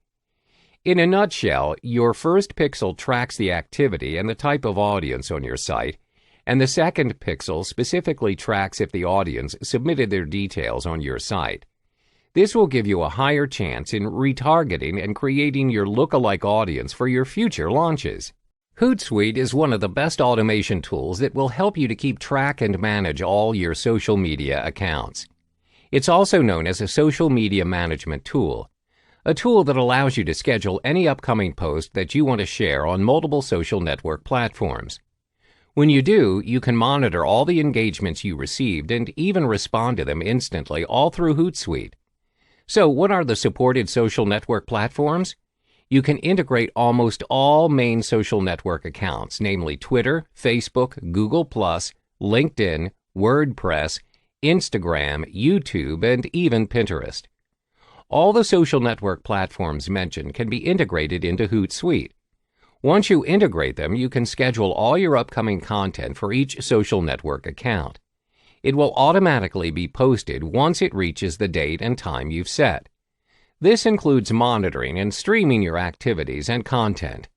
In a nutshell, your first Pixel tracks the activity and the type of audience on your site, and the second Pixel specifically tracks if the audience submitted their details on your site. This will give you a higher chance in retargeting and creating your lookalike audience for your future launches. Hootsuite is one of the best automation tools that will help you to keep track and manage all your social media accounts. It's also known as a social media management tool, a tool that allows you to schedule any upcoming post that you want to share on multiple social network platforms. When you do, you can monitor all the engagements you received and even respond to them instantly, all through Hootsuite. So, what are the supported social network platforms? You can integrate almost all main social network accounts, namely Twitter, Facebook, Google+, LinkedIn, WordPress, Instagram, YouTube, and even Pinterest. All the social network platforms mentioned can be integrated into Hootsuite. Once you integrate them, you can schedule all your upcoming content for each social network account. It will automatically be posted once it reaches the date and time you've set. This includes monitoring and streaming your activities and content.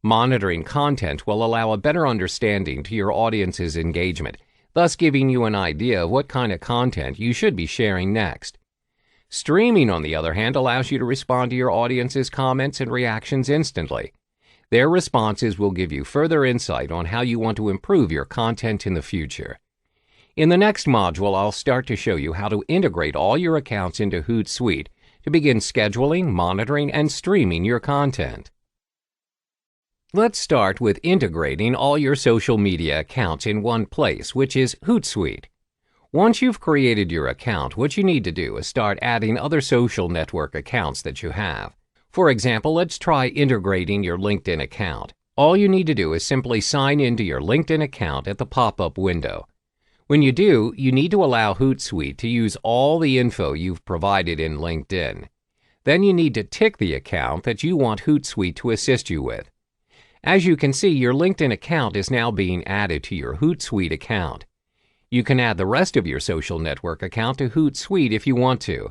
Monitoring content will allow a better understanding to your audience's engagement, thus giving you an idea of what kind of content you should be sharing next. Streaming, on the other hand, allows you to respond to your audience's comments and reactions instantly. Their responses will give you further insight on how you want to improve your content in the future. In the next module, I'll start to show you how to integrate all your accounts into Hootsuite to begin scheduling, monitoring, and streaming your content. Let's start with integrating all your social media accounts in one place, which is Hootsuite. Once you've created your account, what you need to do is start adding other social network accounts that you have. For example, let's try integrating your LinkedIn account. All you need to do is simply sign into your LinkedIn account at the pop-up window. When you do, you need to allow Hootsuite to use all the info you've provided in LinkedIn. Then you need to tick the account that you want Hootsuite to assist you with. As you can see, your LinkedIn account is now being added to your Hootsuite account. You can add the rest of your social network account to Hootsuite if you want to.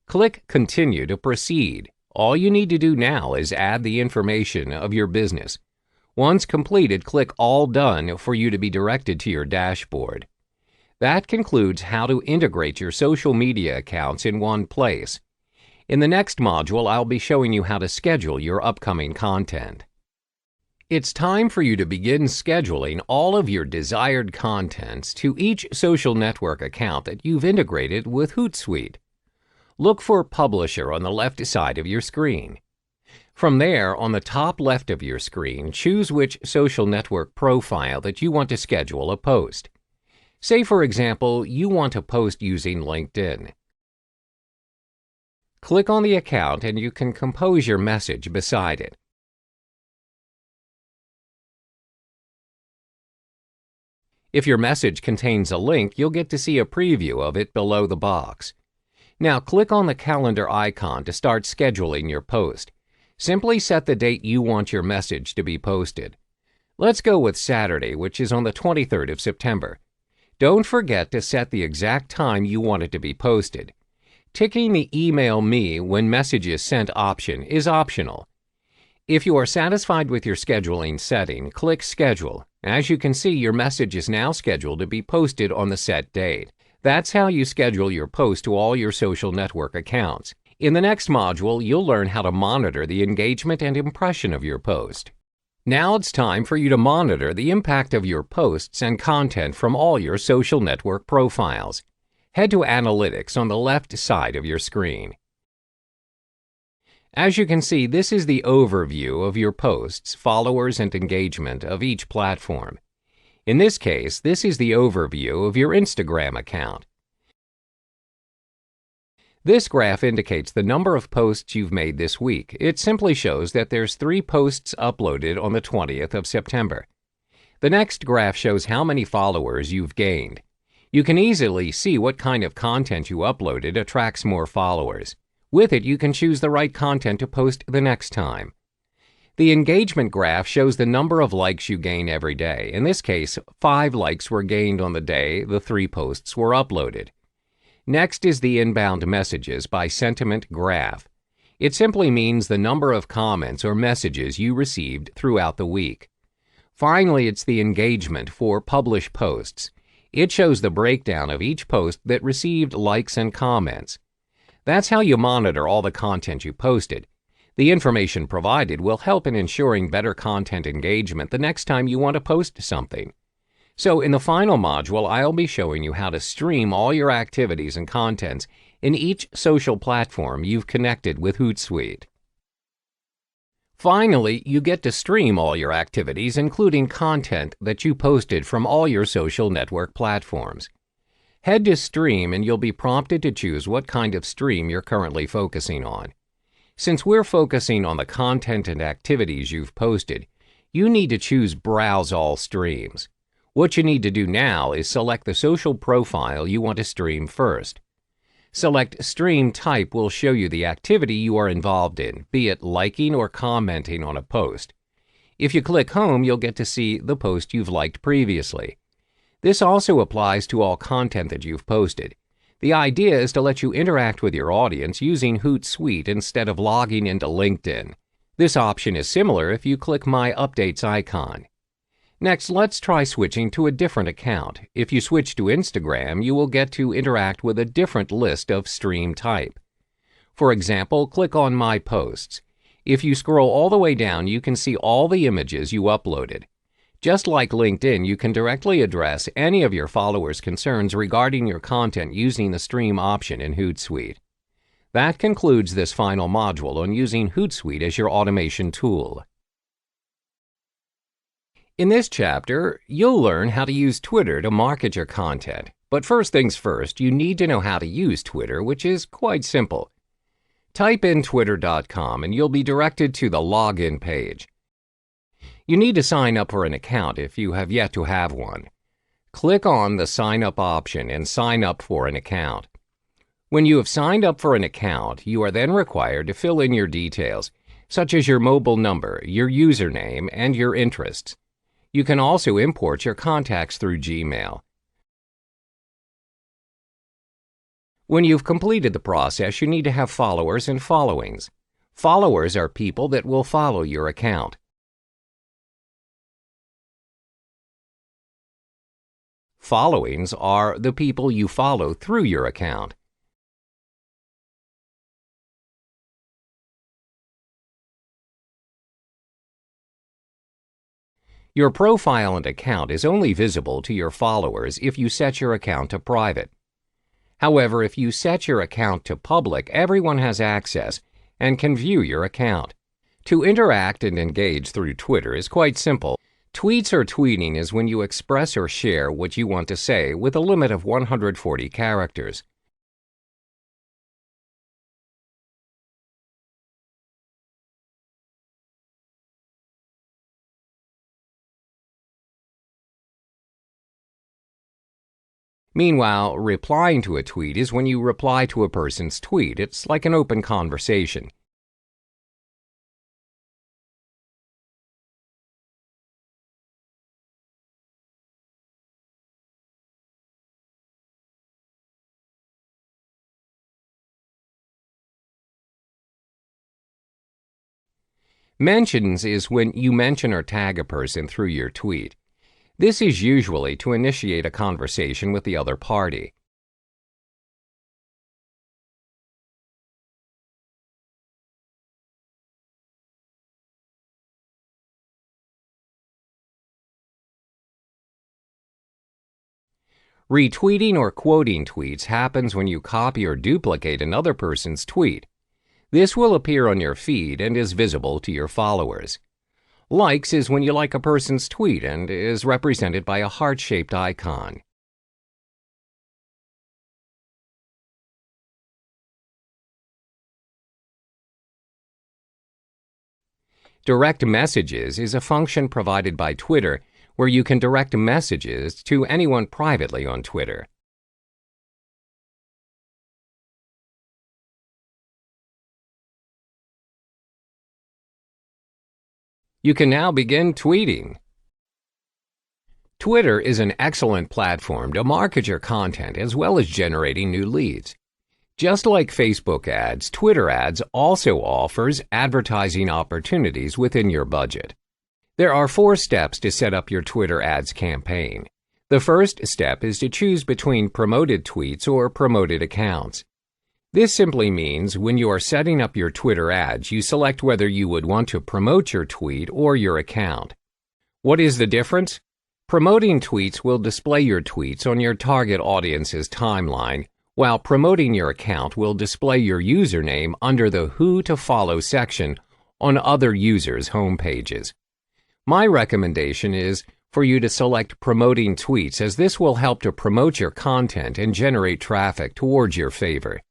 Click Continue to proceed. All you need to do now is add the information of your business. Once completed, click All Done for you to be directed to your dashboard. That concludes how to integrate your social media accounts in one place. In the next module, I'll be showing you how to schedule your upcoming content. It's time for you to begin scheduling all of your desired contents to each social network account that you've integrated with Hootsuite. Look for Publisher on the left side of your screen. From there, on the top left of your screen, choose which social network profile that you want to schedule a post. Say, for example, you want to post using LinkedIn. Click on the account and you can compose your message beside it. If your message contains a link, you'll get to see a preview of it below the box. Now click on the calendar icon to start scheduling your post. Simply set the date you want your message to be posted. Let's go with Saturday, which is on the 23rd of September. Don't forget to set the exact time you want it to be posted. Ticking the Email Me when message is sent option is optional. If you are satisfied with your scheduling setting, click Schedule. As you can see, your message is now scheduled to be posted on the set date. That's how you schedule your post to all your social network accounts. In the next module, you'll learn how to monitor the engagement and impression of your post. Now it's time for you to monitor the impact of your posts and content from all your social network profiles. Head to Analytics on the left side of your screen. As you can see, this is the overview of your posts, followers, and engagement of each platform. In this case, this is the overview of your Instagram account. This graph indicates the number of posts you've made this week. It simply shows that there's 3 posts uploaded on the 20th of September. The next graph shows how many followers you've gained. You can easily see what kind of content you uploaded attracts more followers. With it, you can choose the right content to post the next time. The engagement graph shows the number of likes you gain every day. In this case, 5 likes were gained on the day the 3 posts were uploaded. Next is the inbound messages by sentiment graph. It simply means the number of comments or messages you received throughout the week. Finally, it's the engagement for published posts. It shows the breakdown of each post that received likes and comments. That's how you monitor all the content you posted. The information provided will help in ensuring better content engagement the next time you want to post something. So in the final module, I'll be showing you how to stream all your activities and contents in each social platform you've connected with Hootsuite. Finally, you get to stream all your activities, including content that you posted from all your social network platforms. Head to Stream and you'll be prompted to choose what kind of stream you're currently focusing on. Since we're focusing on the content and activities you've posted, you need to choose Browse All Streams. What you need to do now is select the social profile you want to stream first. Select Stream Type will show you the activity you are involved in, be it liking or commenting on a post. If you click Home, you'll get to see the post you've liked previously. This also applies to all content that you've posted. The idea is to let you interact with your audience using Hootsuite instead of logging into LinkedIn. This option is similar if you click My Updates icon. Next, let's try switching to a different account. If you switch to Instagram, you will get to interact with a different list of stream type. For example, click on My Posts. If you scroll all the way down, you can see all the images you uploaded. Just like LinkedIn, you can directly address any of your followers' concerns regarding your content using the Stream option in Hootsuite. That concludes this final module on using Hootsuite as your automation tool. In this chapter, you'll learn how to use Twitter to market your content. But first things first, you need to know how to use Twitter, which is quite simple. Type in twitter.com and you'll be directed to the login page. You need to sign up for an account if you have yet to have one. Click on the Sign Up option and sign up for an account. When you have signed up for an account, you are then required to fill in your details, such as your mobile number, your username, and your interests. You can also import your contacts through Gmail. When you've completed the process, you need to have followers and followings. Followers are people that will follow your account. Followings are the people you follow through your account. Your profile and account is only visible to your followers if you set your account to private. However, if you set your account to public, everyone has access and can view your account. To interact and engage through Twitter is quite simple. Tweets or tweeting is when you express or share what you want to say with a limit of 140 characters. Meanwhile, replying to a tweet is when you reply to a person's tweet. It's like an open conversation. Mentions is when you mention or tag a person through your tweet. This is usually to initiate a conversation with the other party. Retweeting or quoting tweets happens when you copy or duplicate another person's tweet. This will appear on your feed and is visible to your followers. Likes is when you like a person's tweet and is represented by a heart-shaped icon. Direct messages is a function provided by Twitter where you can direct messages to anyone privately on Twitter. You can now begin tweeting. Twitter is an excellent platform to market your content as well as generating new leads. Just like Facebook ads, Twitter ads also offers advertising opportunities within your budget. There are 4 steps to set up your Twitter ads campaign. The first step is to choose between promoted tweets or promoted accounts. This simply means when you are setting up your Twitter ads, you select whether you would want to promote your tweet or your account. What is the difference? Promoting tweets will display your tweets on your target audience's timeline, while promoting your account will display your username under the Who to Follow section on other users' homepages. My recommendation is for you to select promoting tweets, as this will help to promote your content and generate traffic towards your favor.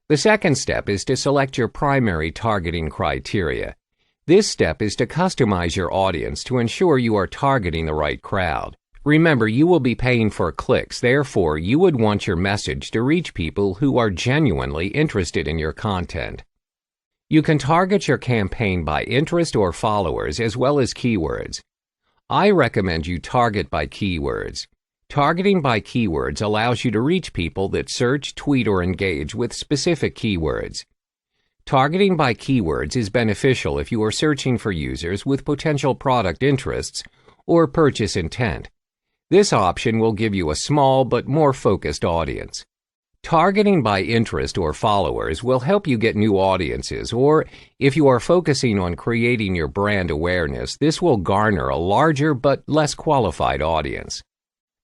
The second step is to select your primary targeting criteria. This step is to customize your audience to ensure you are targeting the right crowd. Remember, you will be paying for clicks, therefore you would want your message to reach people who are genuinely interested in your content. You can target your campaign by interest or followers as well as keywords. I recommend you target by keywords. Targeting by keywords allows you to reach people that search, tweet, or engage with specific keywords. Targeting by keywords is beneficial if you are searching for users with potential product interests or purchase intent. This option will give you a small but more focused audience. Targeting by interest or followers will help you get new audiences, or if you are focusing on creating your brand awareness, this will garner a larger but less qualified audience.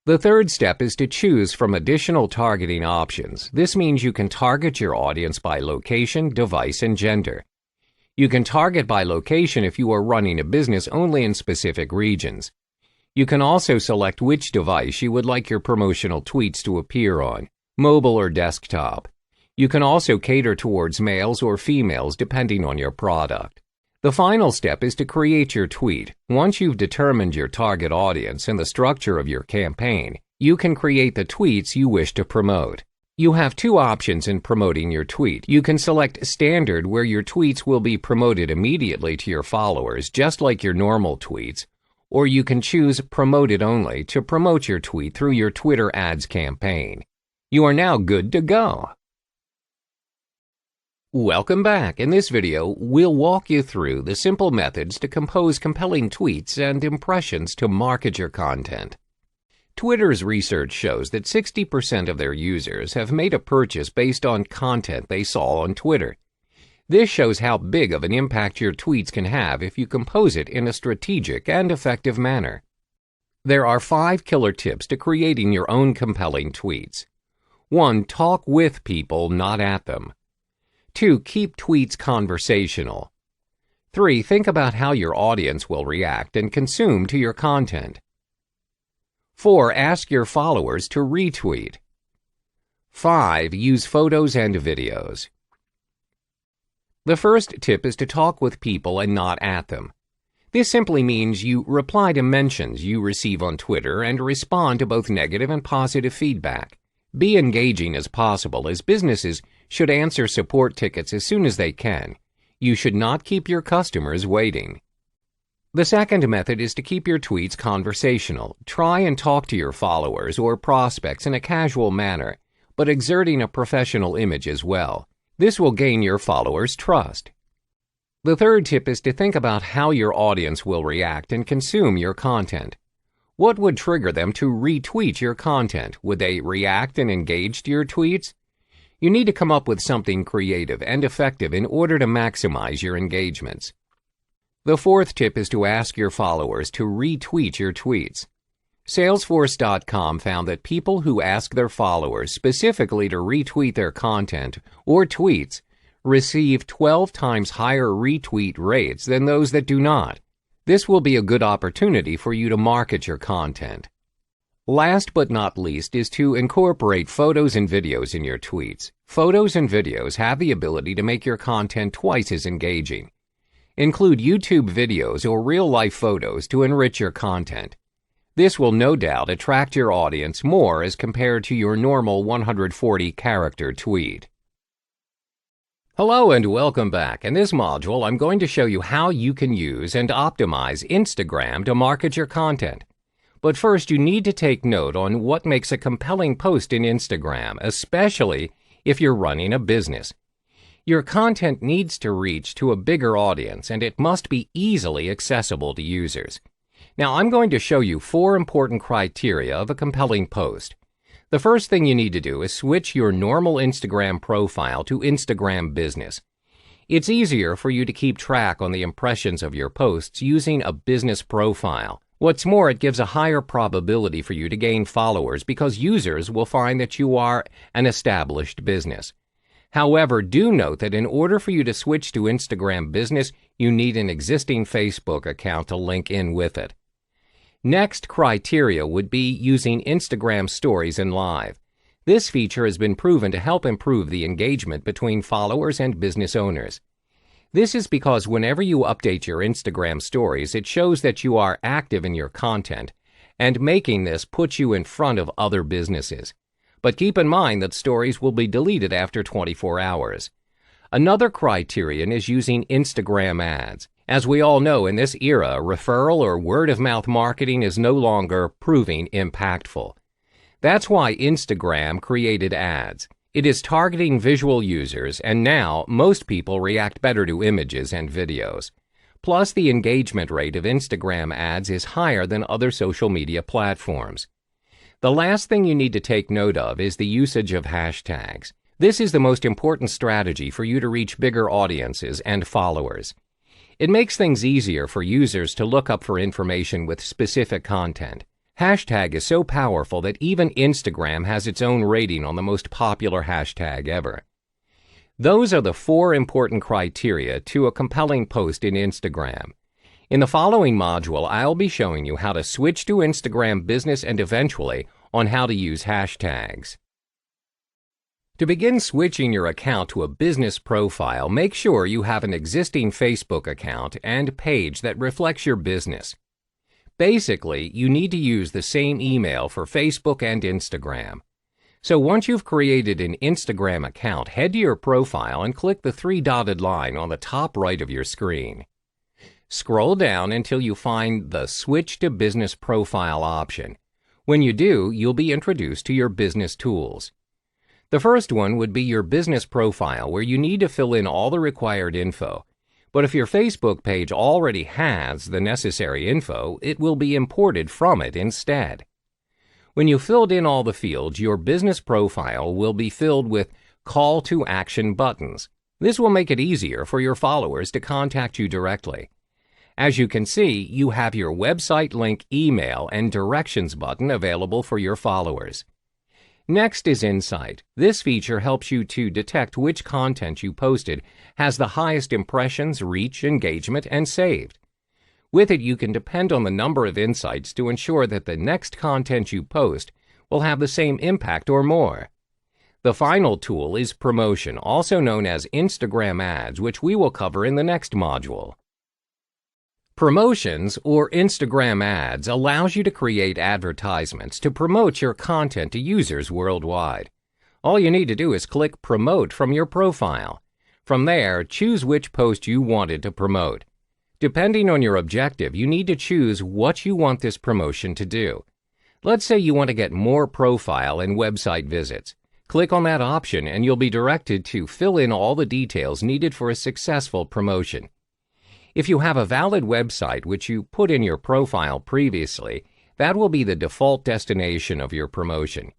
The third step is to choose from additional targeting options. This means you can target your audience by location, device, and gender. You can target by location if you are running a business only in specific regions. You can also select which device you would like your promotional tweets to appear on, mobile or desktop. You can also cater towards males or females depending on your product. The final step is to create your tweet. Once you've determined your target audience and the structure of your campaign, you can create the tweets you wish to promote. You have 2 options in promoting your tweet. You can select Standard, where your tweets will be promoted immediately to your followers, just like your normal tweets, or you can choose Promoted Only to promote your tweet through your Twitter ads campaign. You are now good to go. Welcome back. In this video, we'll walk you through the simple methods to compose compelling tweets and impressions to market your content. Twitter's research shows that 60% of their users have made a purchase based on content they saw on Twitter. This shows how big of an impact your tweets can have if you compose it in a strategic and effective manner. There are 5 killer tips to creating your own compelling tweets. 1. Talk with people, not at them. 2. Keep tweets conversational. 3. Think about how your audience will react and consume to your content. 4. Ask your followers to retweet. 5. Use photos and videos. The first tip is to talk with people and not at them. This simply means you reply to mentions you receive on Twitter and respond to both negative and positive feedback. Be engaging as possible, as businesses should answer support tickets as soon as they can. You should not keep your customers waiting. The second method is to keep your tweets conversational. Try and talk to your followers or prospects in a casual manner, but exerting a professional image as well. This will gain your followers' trust. The third tip is to think about how your audience will react and consume your content. What would trigger them to retweet your content? Would they react and engage to your tweets? You need to come up with something creative and effective in order to maximize your engagements. The fourth tip is to ask your followers to retweet your tweets. Salesforce.com found that people who ask their followers specifically to retweet their content or tweets receive 12 times higher retweet rates than those that do not. This will be a good opportunity for you to market your content. Last but not least is to incorporate photos and videos in your tweets. Photos and videos have the ability to make your content twice as engaging. Include YouTube videos or real-life photos to enrich your content. This will no doubt attract your audience more as compared to your normal 140-character tweet. Hello and welcome back. In this module, I'm going to show you how you can use and optimize Instagram to market your content. But first, you need to take note on what makes a compelling post in Instagram, especially if you're running a business. Your content needs to reach to a bigger audience, and it must be easily accessible to users. Now, I'm going to show you 4 important criteria of a compelling post. The first thing you need to do is switch your normal Instagram profile to Instagram Business. It's easier for you to keep track on the impressions of your posts using a business profile. What's more, it gives a higher probability for you to gain followers because users will find that you are an established business. However, do note that in order for you to switch to Instagram Business, you need an existing Facebook account to link in with it. Next criteria would be using Instagram Stories and Live. This feature has been proven to help improve the engagement between followers and business owners. This is because whenever you update your Instagram Stories, it shows that you are active in your content, and making this puts you in front of other businesses. But keep in mind that stories will be deleted after 24 hours. Another criterion is using Instagram ads. As we all know, in this era, referral or word-of-mouth marketing is no longer proving impactful. That's why Instagram created ads. It is targeting visual users, and now most people react better to images and videos. Plus, the engagement rate of Instagram ads is higher than other social media platforms. The last thing you need to take note of is the usage of hashtags. This is the most important strategy for you to reach bigger audiences and followers. It makes things easier for users to look up for information with specific content. Hashtag is so powerful that even Instagram has its own rating on the most popular hashtag ever. Those are the 4 important criteria to a compelling post in Instagram. In the following module, I'll be showing you how to switch to Instagram Business and eventually on how to use hashtags. To begin switching your account to a business profile, make sure you have an existing Facebook account and page that reflects your business. Basically, you need to use the same email for Facebook and Instagram. So once you've created an Instagram account, head to your profile and click the 3 dotted line on the top right of your screen. Scroll down until you find the Switch to Business Profile option. When you do, you'll be introduced to your business tools. The first one would be your business profile, where you need to fill in all the required info. But if your Facebook page already has the necessary info, it will be imported from it instead. When you filled in all the fields, your business profile will be filled with call to action buttons. This will make it easier for your followers to contact you directly. As you can see, you have your website link, email, and directions button available for your followers. Next is Insight. This feature helps you to detect which content you posted has the highest impressions, reach, engagement, and saved. With it, you can depend on the number of insights to ensure that the next content you post will have the same impact or more. The final tool is Promotion, also known as Instagram Ads, which we will cover in the next module. Promotions, or Instagram Ads, allows you to create advertisements to promote your content to users worldwide. All you need to do is click Promote from your profile. From there, choose which post you wanted to promote. Depending on your objective, you need to choose what you want this promotion to do. Let's say you want to get more profile and website visits. Click on that option and you'll be directed to fill in all the details needed for a successful promotion. If you have a valid website which you put in your profile previously, that will be the default destination of your promotion.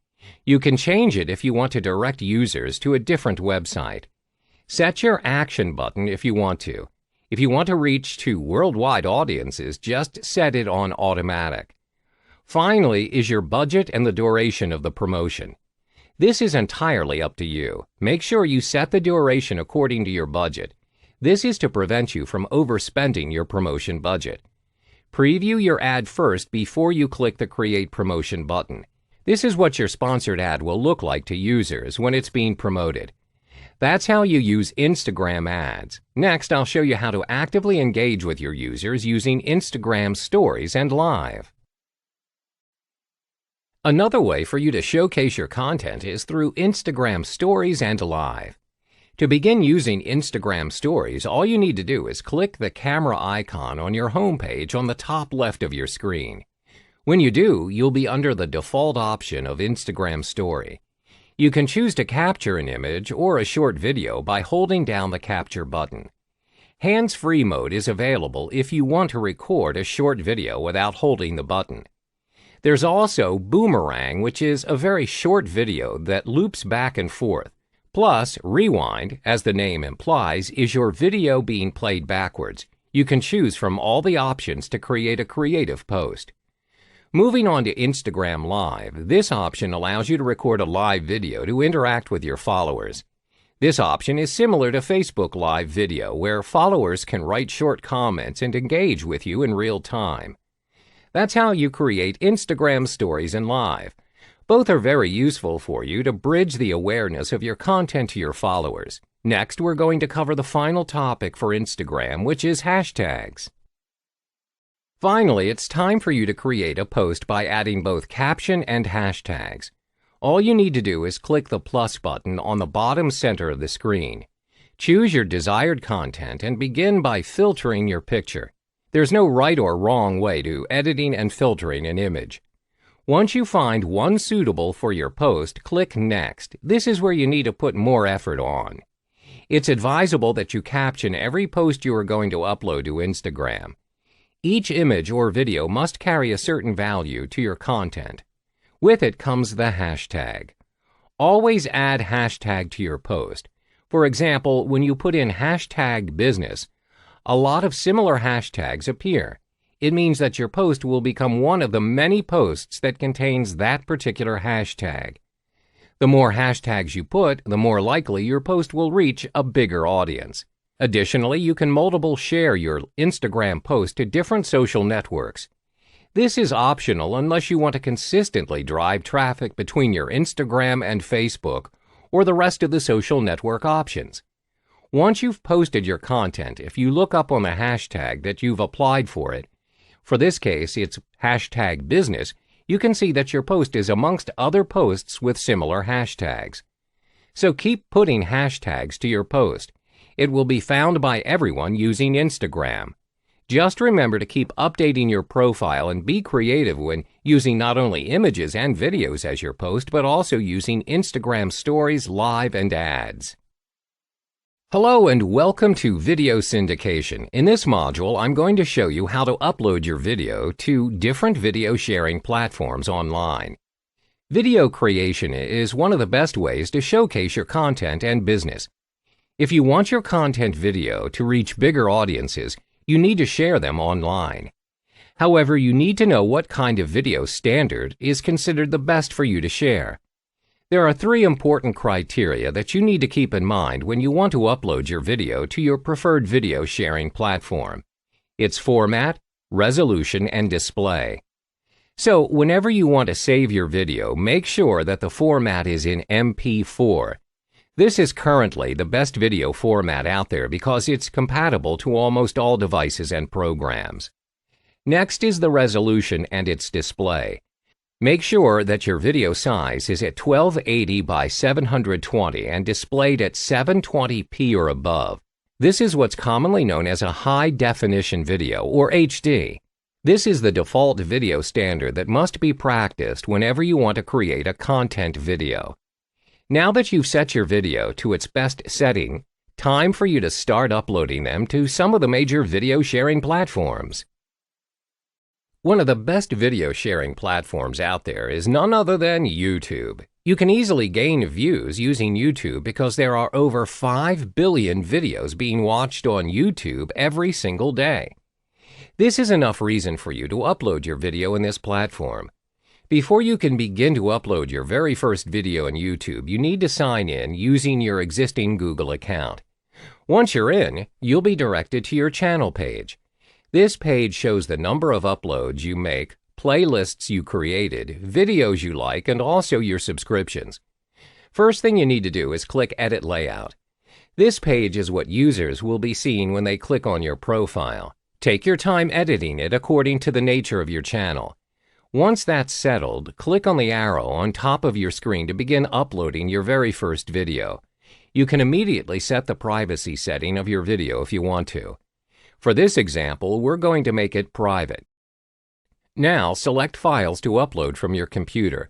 You can change it if you want to direct users to a different website. Set your action button if you want to. If you want to reach to worldwide audiences, just set it on automatic. Finally is your budget and the duration of the promotion. This is entirely up to you. Make sure you set the duration according to your budget. This is to prevent you from overspending your promotion budget. Preview your ad first before you click the Create Promotion button. This is what your sponsored ad will look like to users when it's being promoted. That's how you use Instagram ads. Next, I'll show you how to actively engage with your users using Instagram Stories and Live. Another way for you to showcase your content is through Instagram Stories and Live. To begin using Instagram Stories, all you need to do is click the camera icon on your home page on the top left of your screen. When you do, you'll be under the default option of Instagram Story. You can choose to capture an image or a short video by holding down the Capture button. Hands-free mode is available if you want to record a short video without holding the button. There's also Boomerang, which is a very short video that loops back and forth. Plus, Rewind, as the name implies, is your video being played backwards. You can choose from all the options to create a creative post. Moving on to Instagram Live, this option allows you to record a live video to interact with your followers. This option is similar to Facebook Live Video, where followers can write short comments and engage with you in real time. That's how you create Instagram Stories and Live. Both are very useful for you to bridge the awareness of your content to your followers. Next, we're going to cover the final topic for Instagram, which is hashtags. Finally, it's time for you to create a post by adding both caption and hashtags. All you need to do is click the plus button on the bottom center of the screen. Choose your desired content and begin by filtering your picture. There's no right or wrong way to editing and filtering an image. Once you find one suitable for your post, click Next. This is where you need to put more effort on. It's advisable that you caption every post you are going to upload to Instagram. Each image or video must carry a certain value to your content. With it comes the hashtag. Always add hashtag to your post. For example, when you put in hashtag business, a lot of similar hashtags appear. It means that your post will become one of the many posts that contains that particular hashtag. The more hashtags you put, the more likely your post will reach a bigger audience. Additionally, you can multiple share your Instagram post to different social networks. This is optional unless you want to consistently drive traffic between your Instagram and Facebook or the rest of the social network options. Once you've posted your content, if you look up on the hashtag that you've applied for it, for this case, it's hashtag business, you can see that your post is amongst other posts with similar hashtags. So keep putting hashtags to your post. It will be found by everyone using Instagram. Just remember to keep updating your profile and be creative when using not only images and videos as your post, but also using Instagram Stories, Live, and Ads. Hello and welcome to Video Syndication. In this module, I'm going to show you how to upload your video to different video sharing platforms online. Video creation is one of the best ways to showcase your content and business. If you want your content video to reach bigger audiences, you need to share them online. However, you need to know what kind of video standard is considered the best for you to share. There are 3 important criteria that you need to keep in mind when you want to upload your video to your preferred video sharing platform. Its format, resolution, and display. So, whenever you want to save your video, make sure that the format is in MP4. This is currently the best video format out there because it's compatible to almost all devices and programs. Next is the resolution and its display. Make sure that your video size is at 1280 by 720 and displayed at 720p or above. This is what's commonly known as a high-definition video, or HD. This is the default video standard that must be practiced whenever you want to create a content video. Now that you've set your video to its best setting, time for you to start uploading them to some of the major video sharing platforms. One of the best video sharing platforms out there is none other than YouTube. You can easily gain views using YouTube because there are over 5 billion videos being watched on YouTube every single day. This is enough reason for you to upload your video in this platform. Before you can begin to upload your very first video on YouTube, you need to sign in using your existing Google account. Once you're in, you'll be directed to your channel page. This page shows the number of uploads you make, playlists you created, videos you like, and also your subscriptions. First thing you need to do is click Edit Layout. This page is what users will be seeing when they click on your profile. Take your time editing it according to the nature of your channel. Once that's settled, click on the arrow on top of your screen to begin uploading your very first video. You can immediately set the privacy setting of your video if you want to. For this example, we're going to make it private. Now, select Files to upload from your computer.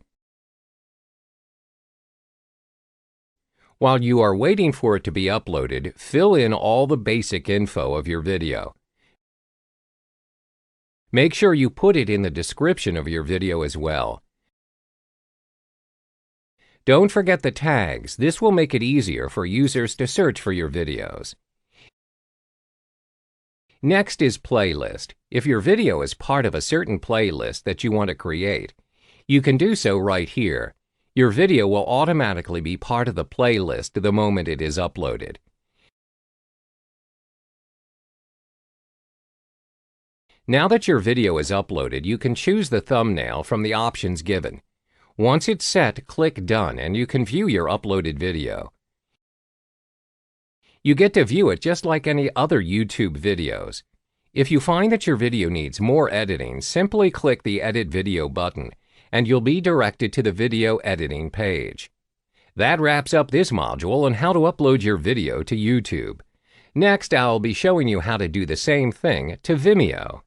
While you are waiting for it to be uploaded, fill in all the basic info of your video. Make sure you put it in the description of your video as well. Don't forget the tags. This will make it easier for users to search for your videos. Next is Playlist. If your video is part of a certain playlist that you want to create, you can do so right here. Your video will automatically be part of the playlist the moment it is uploaded. Now that your video is uploaded, you can choose the thumbnail from the options given. Once it's set, click Done and you can view your uploaded video. You get to view it just like any other YouTube videos. If you find that your video needs more editing, simply click the Edit Video button and you'll be directed to the video editing page. That wraps up this module on how to upload your video to YouTube. Next, I'll be showing you how to do the same thing to Vimeo.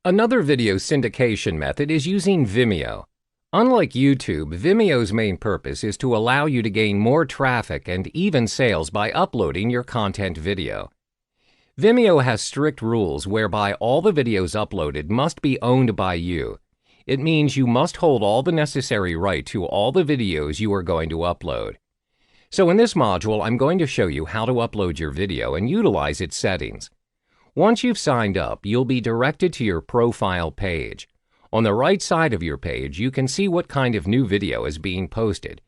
Another video syndication method is using Vimeo. Unlike YouTube, Vimeo's main purpose is to allow you to gain more traffic and even sales by uploading your content video. Vimeo has strict rules whereby all the videos uploaded must be owned by you. It means you must hold all the necessary right to all the videos you are going to upload. So in this module, I'm going to show you how to upload your video and utilize its settings. Once you've signed up, you'll be directed to your profile page. On the right side of your page, you can see what kind of new video is being posted,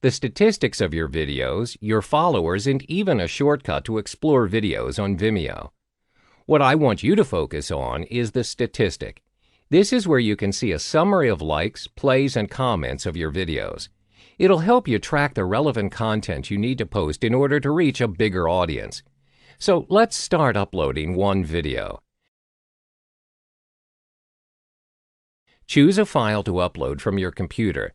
the statistics of your videos, your followers, and even a shortcut to explore videos on Vimeo. What I want you to focus on is the statistic. This is where you can see a summary of likes, plays, and comments of your videos. It'll help you track the relevant content you need to post in order to reach a bigger audience. So let's start uploading one video. Choose a file to upload from your computer.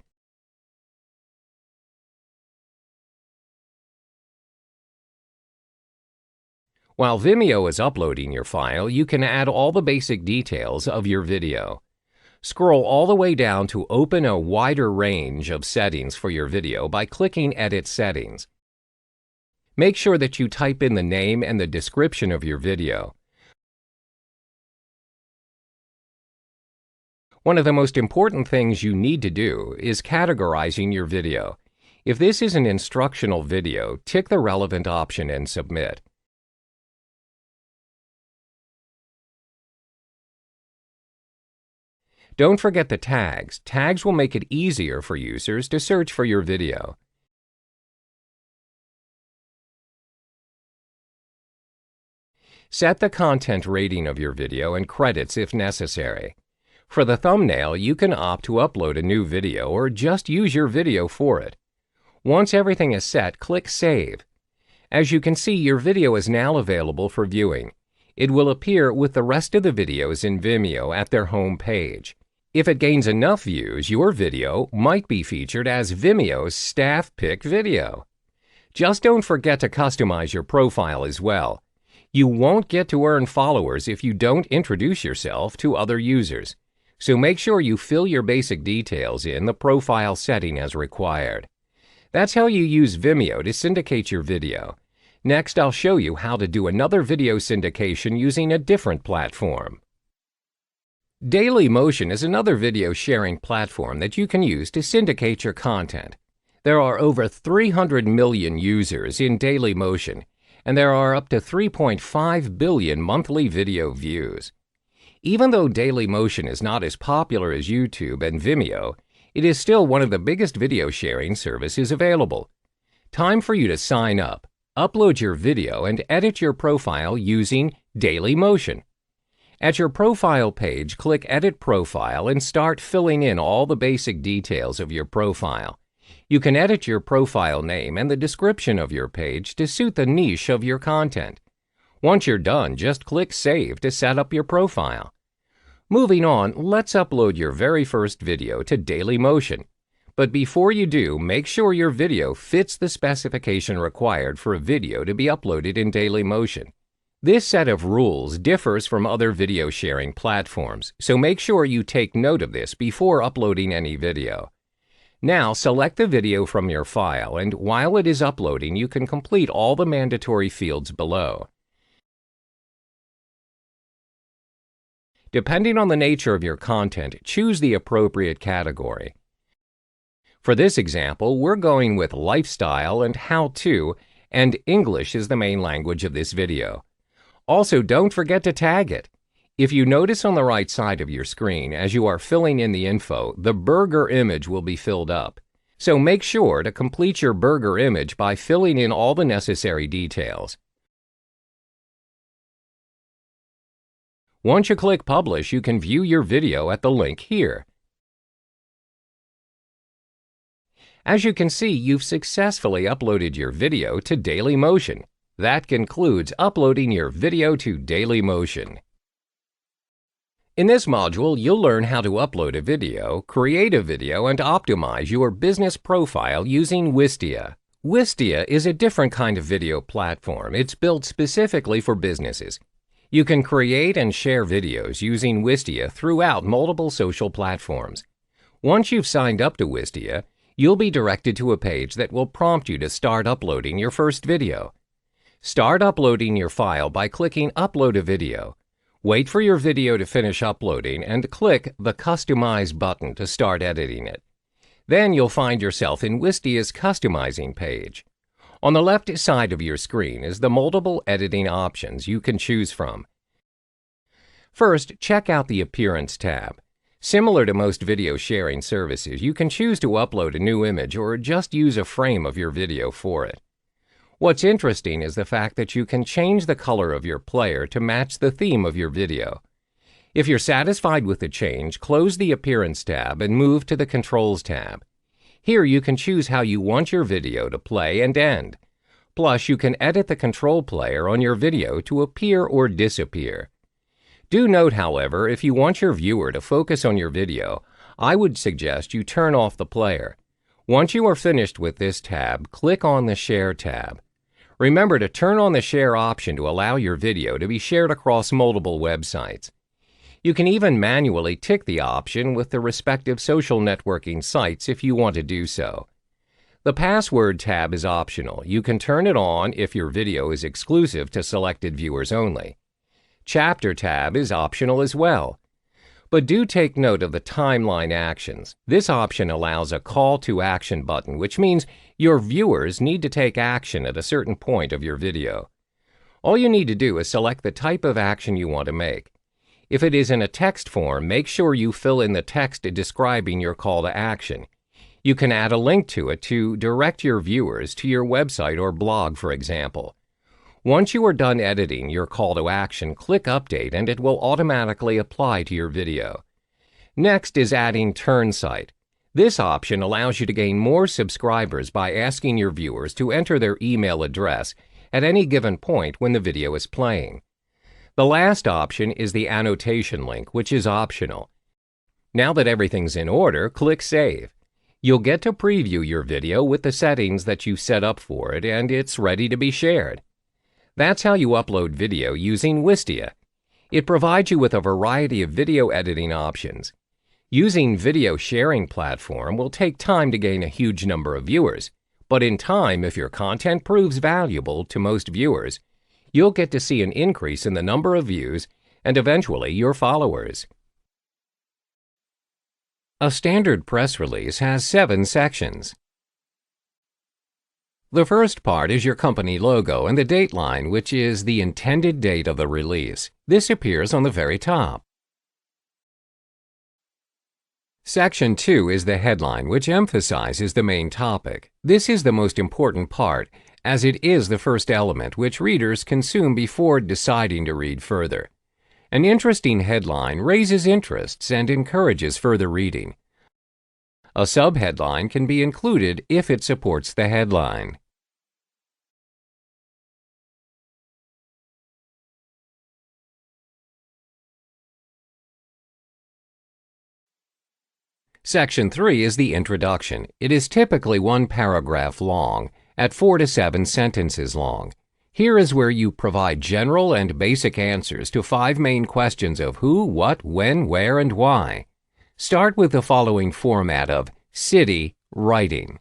While Vimeo is uploading your file, you can add all the basic details of your video. Scroll all the way down to open a wider range of settings for your video by clicking Edit Settings. Make sure that you type in the name and the description of your video. One of the most important things you need to do is categorizing your video. If this is an instructional video, tick the relevant option and submit. Don't forget the tags. Tags will make it easier for users to search for your video. Set the content rating of your video and credits if necessary. For the thumbnail, you can opt to upload a new video or just use your video for it. Once everything is set, click Save. As you can see, your video is now available for viewing. It will appear with the rest of the videos in Vimeo at their home page. If it gains enough views, your video might be featured as Vimeo's staff pick video. Just don't forget to customize your profile as well. You won't get to earn followers if you don't introduce yourself to other users. So make sure you fill your basic details in the profile setting as required. That's how you use Vimeo to syndicate your video. Next, I'll show you how to do another video syndication using a different platform. Dailymotion is another video sharing platform that you can use to syndicate your content. There are over 300 million users in Dailymotion, and there are up to 3.5 billion monthly video views. Even though Dailymotion is not as popular as YouTube and Vimeo, it is still one of the biggest video sharing services available. Time for you to sign up, upload your video, and edit your profile using Dailymotion. At your profile page, click Edit Profile and start filling in all the basic details of your profile. You can edit your profile name and the description of your page to suit the niche of your content. Once you're done, just click Save to set up your profile. Moving on, let's upload your very first video to Dailymotion. But before you do, make sure your video fits the specification required for a video to be uploaded in Dailymotion. This set of rules differs from other video sharing platforms, so make sure you take note of this before uploading any video. Now, select the video from your file, and while it is uploading, you can complete all the mandatory fields below. Depending on the nature of your content, choose the appropriate category. For this example, we're going with lifestyle and how-to, and English is the main language of this video. Also, don't forget to tag it. If you notice on the right side of your screen, as you are filling in the info, the burger image will be filled up. So make sure to complete your burger image by filling in all the necessary details. Once you click Publish, you can view your video at the link here. As you can see, you've successfully uploaded your video to Dailymotion. That concludes uploading your video to Dailymotion. In this module, you'll learn how to upload a video, create a video, and optimize your business profile using Wistia. Wistia is a different kind of video platform. It's built specifically for businesses. You can create and share videos using Wistia throughout multiple social platforms. Once you've signed up to Wistia, you'll be directed to a page that will prompt you to start uploading your first video. Start uploading your file by clicking Upload a Video. Wait for your video to finish uploading and click the Customize button to start editing it. Then you'll find yourself in Wistia's customizing page. On the left side of your screen is the multiple editing options you can choose from. First, check out the Appearance tab. Similar to most video sharing services, you can choose to upload a new image or just use a frame of your video for it. What's interesting is the fact that you can change the color of your player to match the theme of your video. If you're satisfied with the change, close the Appearance tab and move to the Controls tab. Here you can choose how you want your video to play and end. Plus, you can edit the control player on your video to appear or disappear. Do note, however, if you want your viewer to focus on your video, I would suggest you turn off the player. Once you are finished with this tab, click on the Share tab. Remember to turn on the Share option to allow your video to be shared across multiple websites. You can even manually tick the option with the respective social networking sites if you want to do so. The Password tab is optional. You can turn it on if your video is exclusive to selected viewers only. Chapter tab is optional as well. But do take note of the timeline actions. This option allows a call to action button, which means your viewers need to take action at a certain point of your video. All you need to do is select the type of action you want to make. If it is in a text form, make sure you fill in the text describing your call to action. You can add a link to it to direct your viewers to your website or blog, for example. Once you are done editing your call to action, click Update and it will automatically apply to your video. Next is adding Turn Site. This option allows you to gain more subscribers by asking your viewers to enter their email address at any given point when the video is playing. The last option is the annotation link, which is optional. Now that everything's in order, click Save. You'll get to preview your video with the settings that you set up for it, and it's ready to be shared. That's how you upload video using Wistia. It provides you with a variety of video editing options. Using video sharing platform will take time to gain a huge number of viewers, but in time, if your content proves valuable to most viewers, you'll get to see an increase in the number of views and eventually your followers. A standard press release has 7 sections. The first part is your company logo and the date line, which is the intended date of the release. This appears on the very top. Section 2 is the headline, which emphasizes the main topic. This is the most important part, as it is the first element which readers consume before deciding to read further. An interesting headline raises interests and encourages further reading. A subheadline can be included if it supports the headline. Section 3 is the introduction. It is typically 1 paragraph long, at 4 to 7 sentences long. Here is where you provide general and basic answers to 5 main questions of who, what, when, where, and why. Start with the following format of city writing.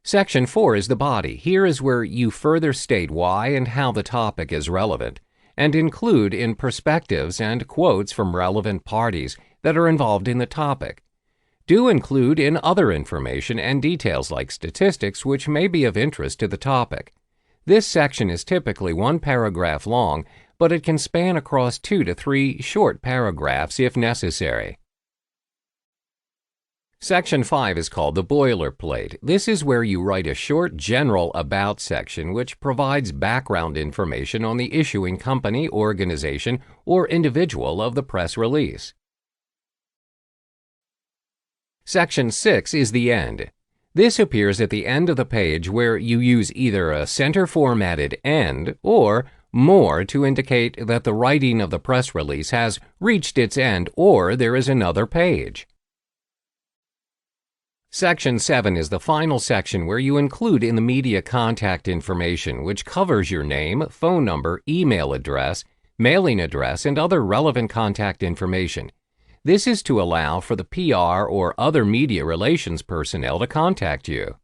Section 4 is the body. Here is where you further state why and how the topic is relevant, and include in perspectives and quotes from relevant parties that are involved in the topic. Do include in other information and details like statistics which may be of interest to the topic. This section is typically 1 paragraph long, but it can span across 2 to 3 short paragraphs if necessary. Section 5 is called the boilerplate. This is where you write a short general about section which provides background information on the issuing company, organization, or individual of the press release. Section 6 is the end. This appears at the end of the page where you use either a center formatted end or more to indicate that the writing of the press release has reached its end or there is another page. Section 7 is the final section where you include in the media contact information, which covers your name, phone number, email address, mailing address, and other relevant contact information. This is to allow for the PR or other media relations personnel to contact you.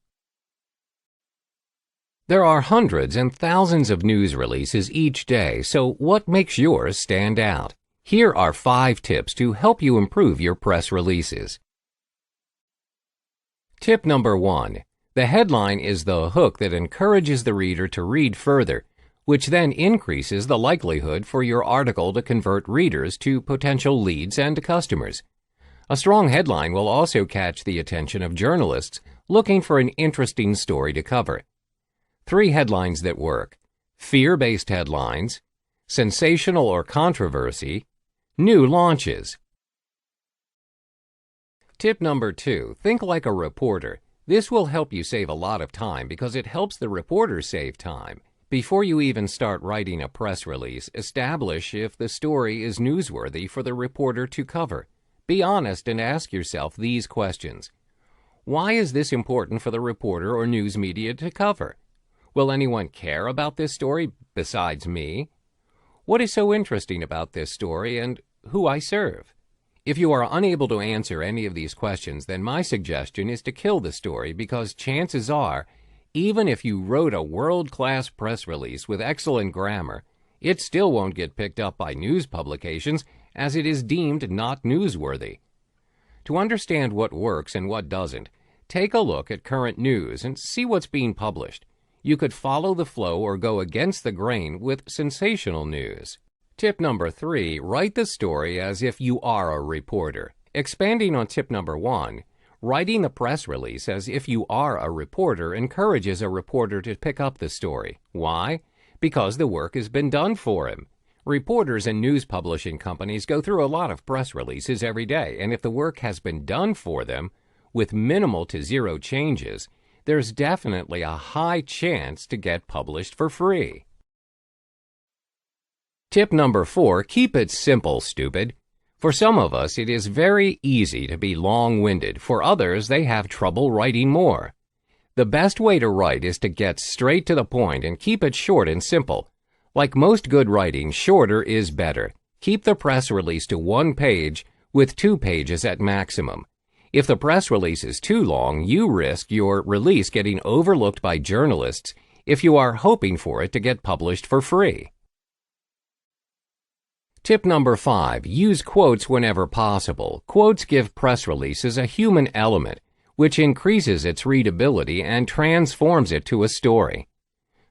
There are hundreds and thousands of news releases each day, so what makes yours stand out? Here are 5 tips to help you improve your press releases. Tip number 1. The headline is the hook that encourages the reader to read further, which then increases the likelihood for your article to convert readers to potential leads and customers. A strong headline will also catch the attention of journalists looking for an interesting story to cover. 3 headlines that work: fear-based headlines, sensational or controversy, new launches. Tip number 2. Think like a reporter. This will help you save a lot of time because it helps the reporter save time. Before you even start writing a press release, establish if the story is newsworthy for the reporter to cover. Be honest and ask yourself these questions. Why is this important for the reporter or news media to cover? Will anyone care about this story besides me? What is so interesting about this story and who I serve? If you are unable to answer any of these questions, then my suggestion is to kill the story, because chances are, even if you wrote a world-class press release with excellent grammar, it still won't get picked up by news publications as it is deemed not newsworthy. To understand what works and what doesn't, take a look at current news and see what's being published. You could follow the flow or go against the grain with sensational news. Tip number 3, write the story as if you are a reporter. Expanding on tip number 1, writing the press release as if you are a reporter encourages a reporter to pick up the story. Why? Because the work has been done for him. Reporters and news publishing companies go through a lot of press releases every day, and if the work has been done for them, with minimal to zero changes, there's definitely a high chance to get published for free. Tip number 4, keep it simple, stupid. For some of us, it is very easy to be long-winded. For others, they have trouble writing more. The best way to write is to get straight to the point and keep it short and simple. Like most good writing, shorter is better. Keep the press release to 1 page with 2 pages at maximum. If the press release is too long, you risk your release getting overlooked by journalists if you are hoping for it to get published for free. Tip number 5, use quotes whenever possible. Quotes give press releases a human element, which increases its readability and transforms it to a story.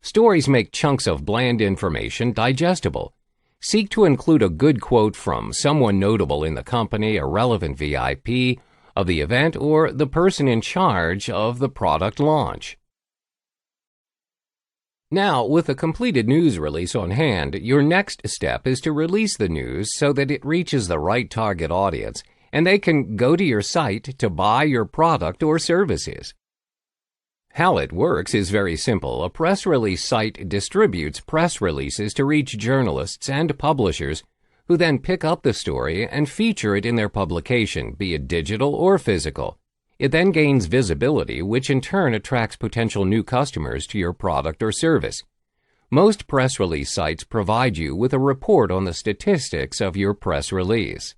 Stories make chunks of bland information digestible. Seek to include a good quote from someone notable in the company, a relevant VIP of the event, or the person in charge of the product launch. Now, with a completed news release on hand, your next step is to release the news so that it reaches the right target audience and they can go to your site to buy your product or services. How it works is very simple. A press release site distributes press releases to reach journalists and publishers who then pick up the story and feature it in their publication, be it digital or physical. It then gains visibility, which in turn attracts potential new customers to your product or service. Most press release sites provide you with a report on the statistics of your press release.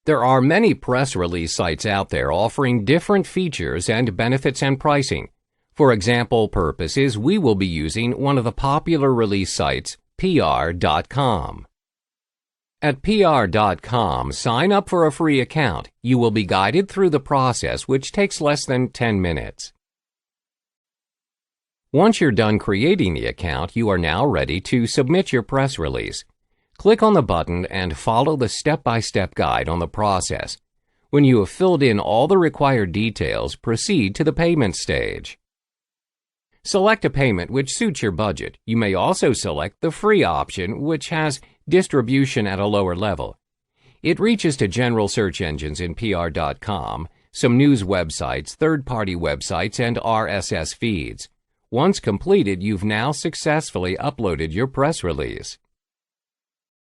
There are many press release sites out there offering different features and benefits and pricing. For example purposes, we will be using one of the popular release sites, PR.com. At PR.com, sign up for a free account. You will be guided through the process, which takes less than 10 minutes. Once you're done creating the account, you are now ready to submit your press release. Click on the button and follow the step-by-step guide on the process. When you have filled in all the required details, proceed to the payment stage. Select a payment which suits your budget. You may also select the free option, which has distribution at a lower level. It reaches to general search engines in PR.com, some news websites, third-party websites, and RSS feeds. Once completed, you've now successfully uploaded your press release.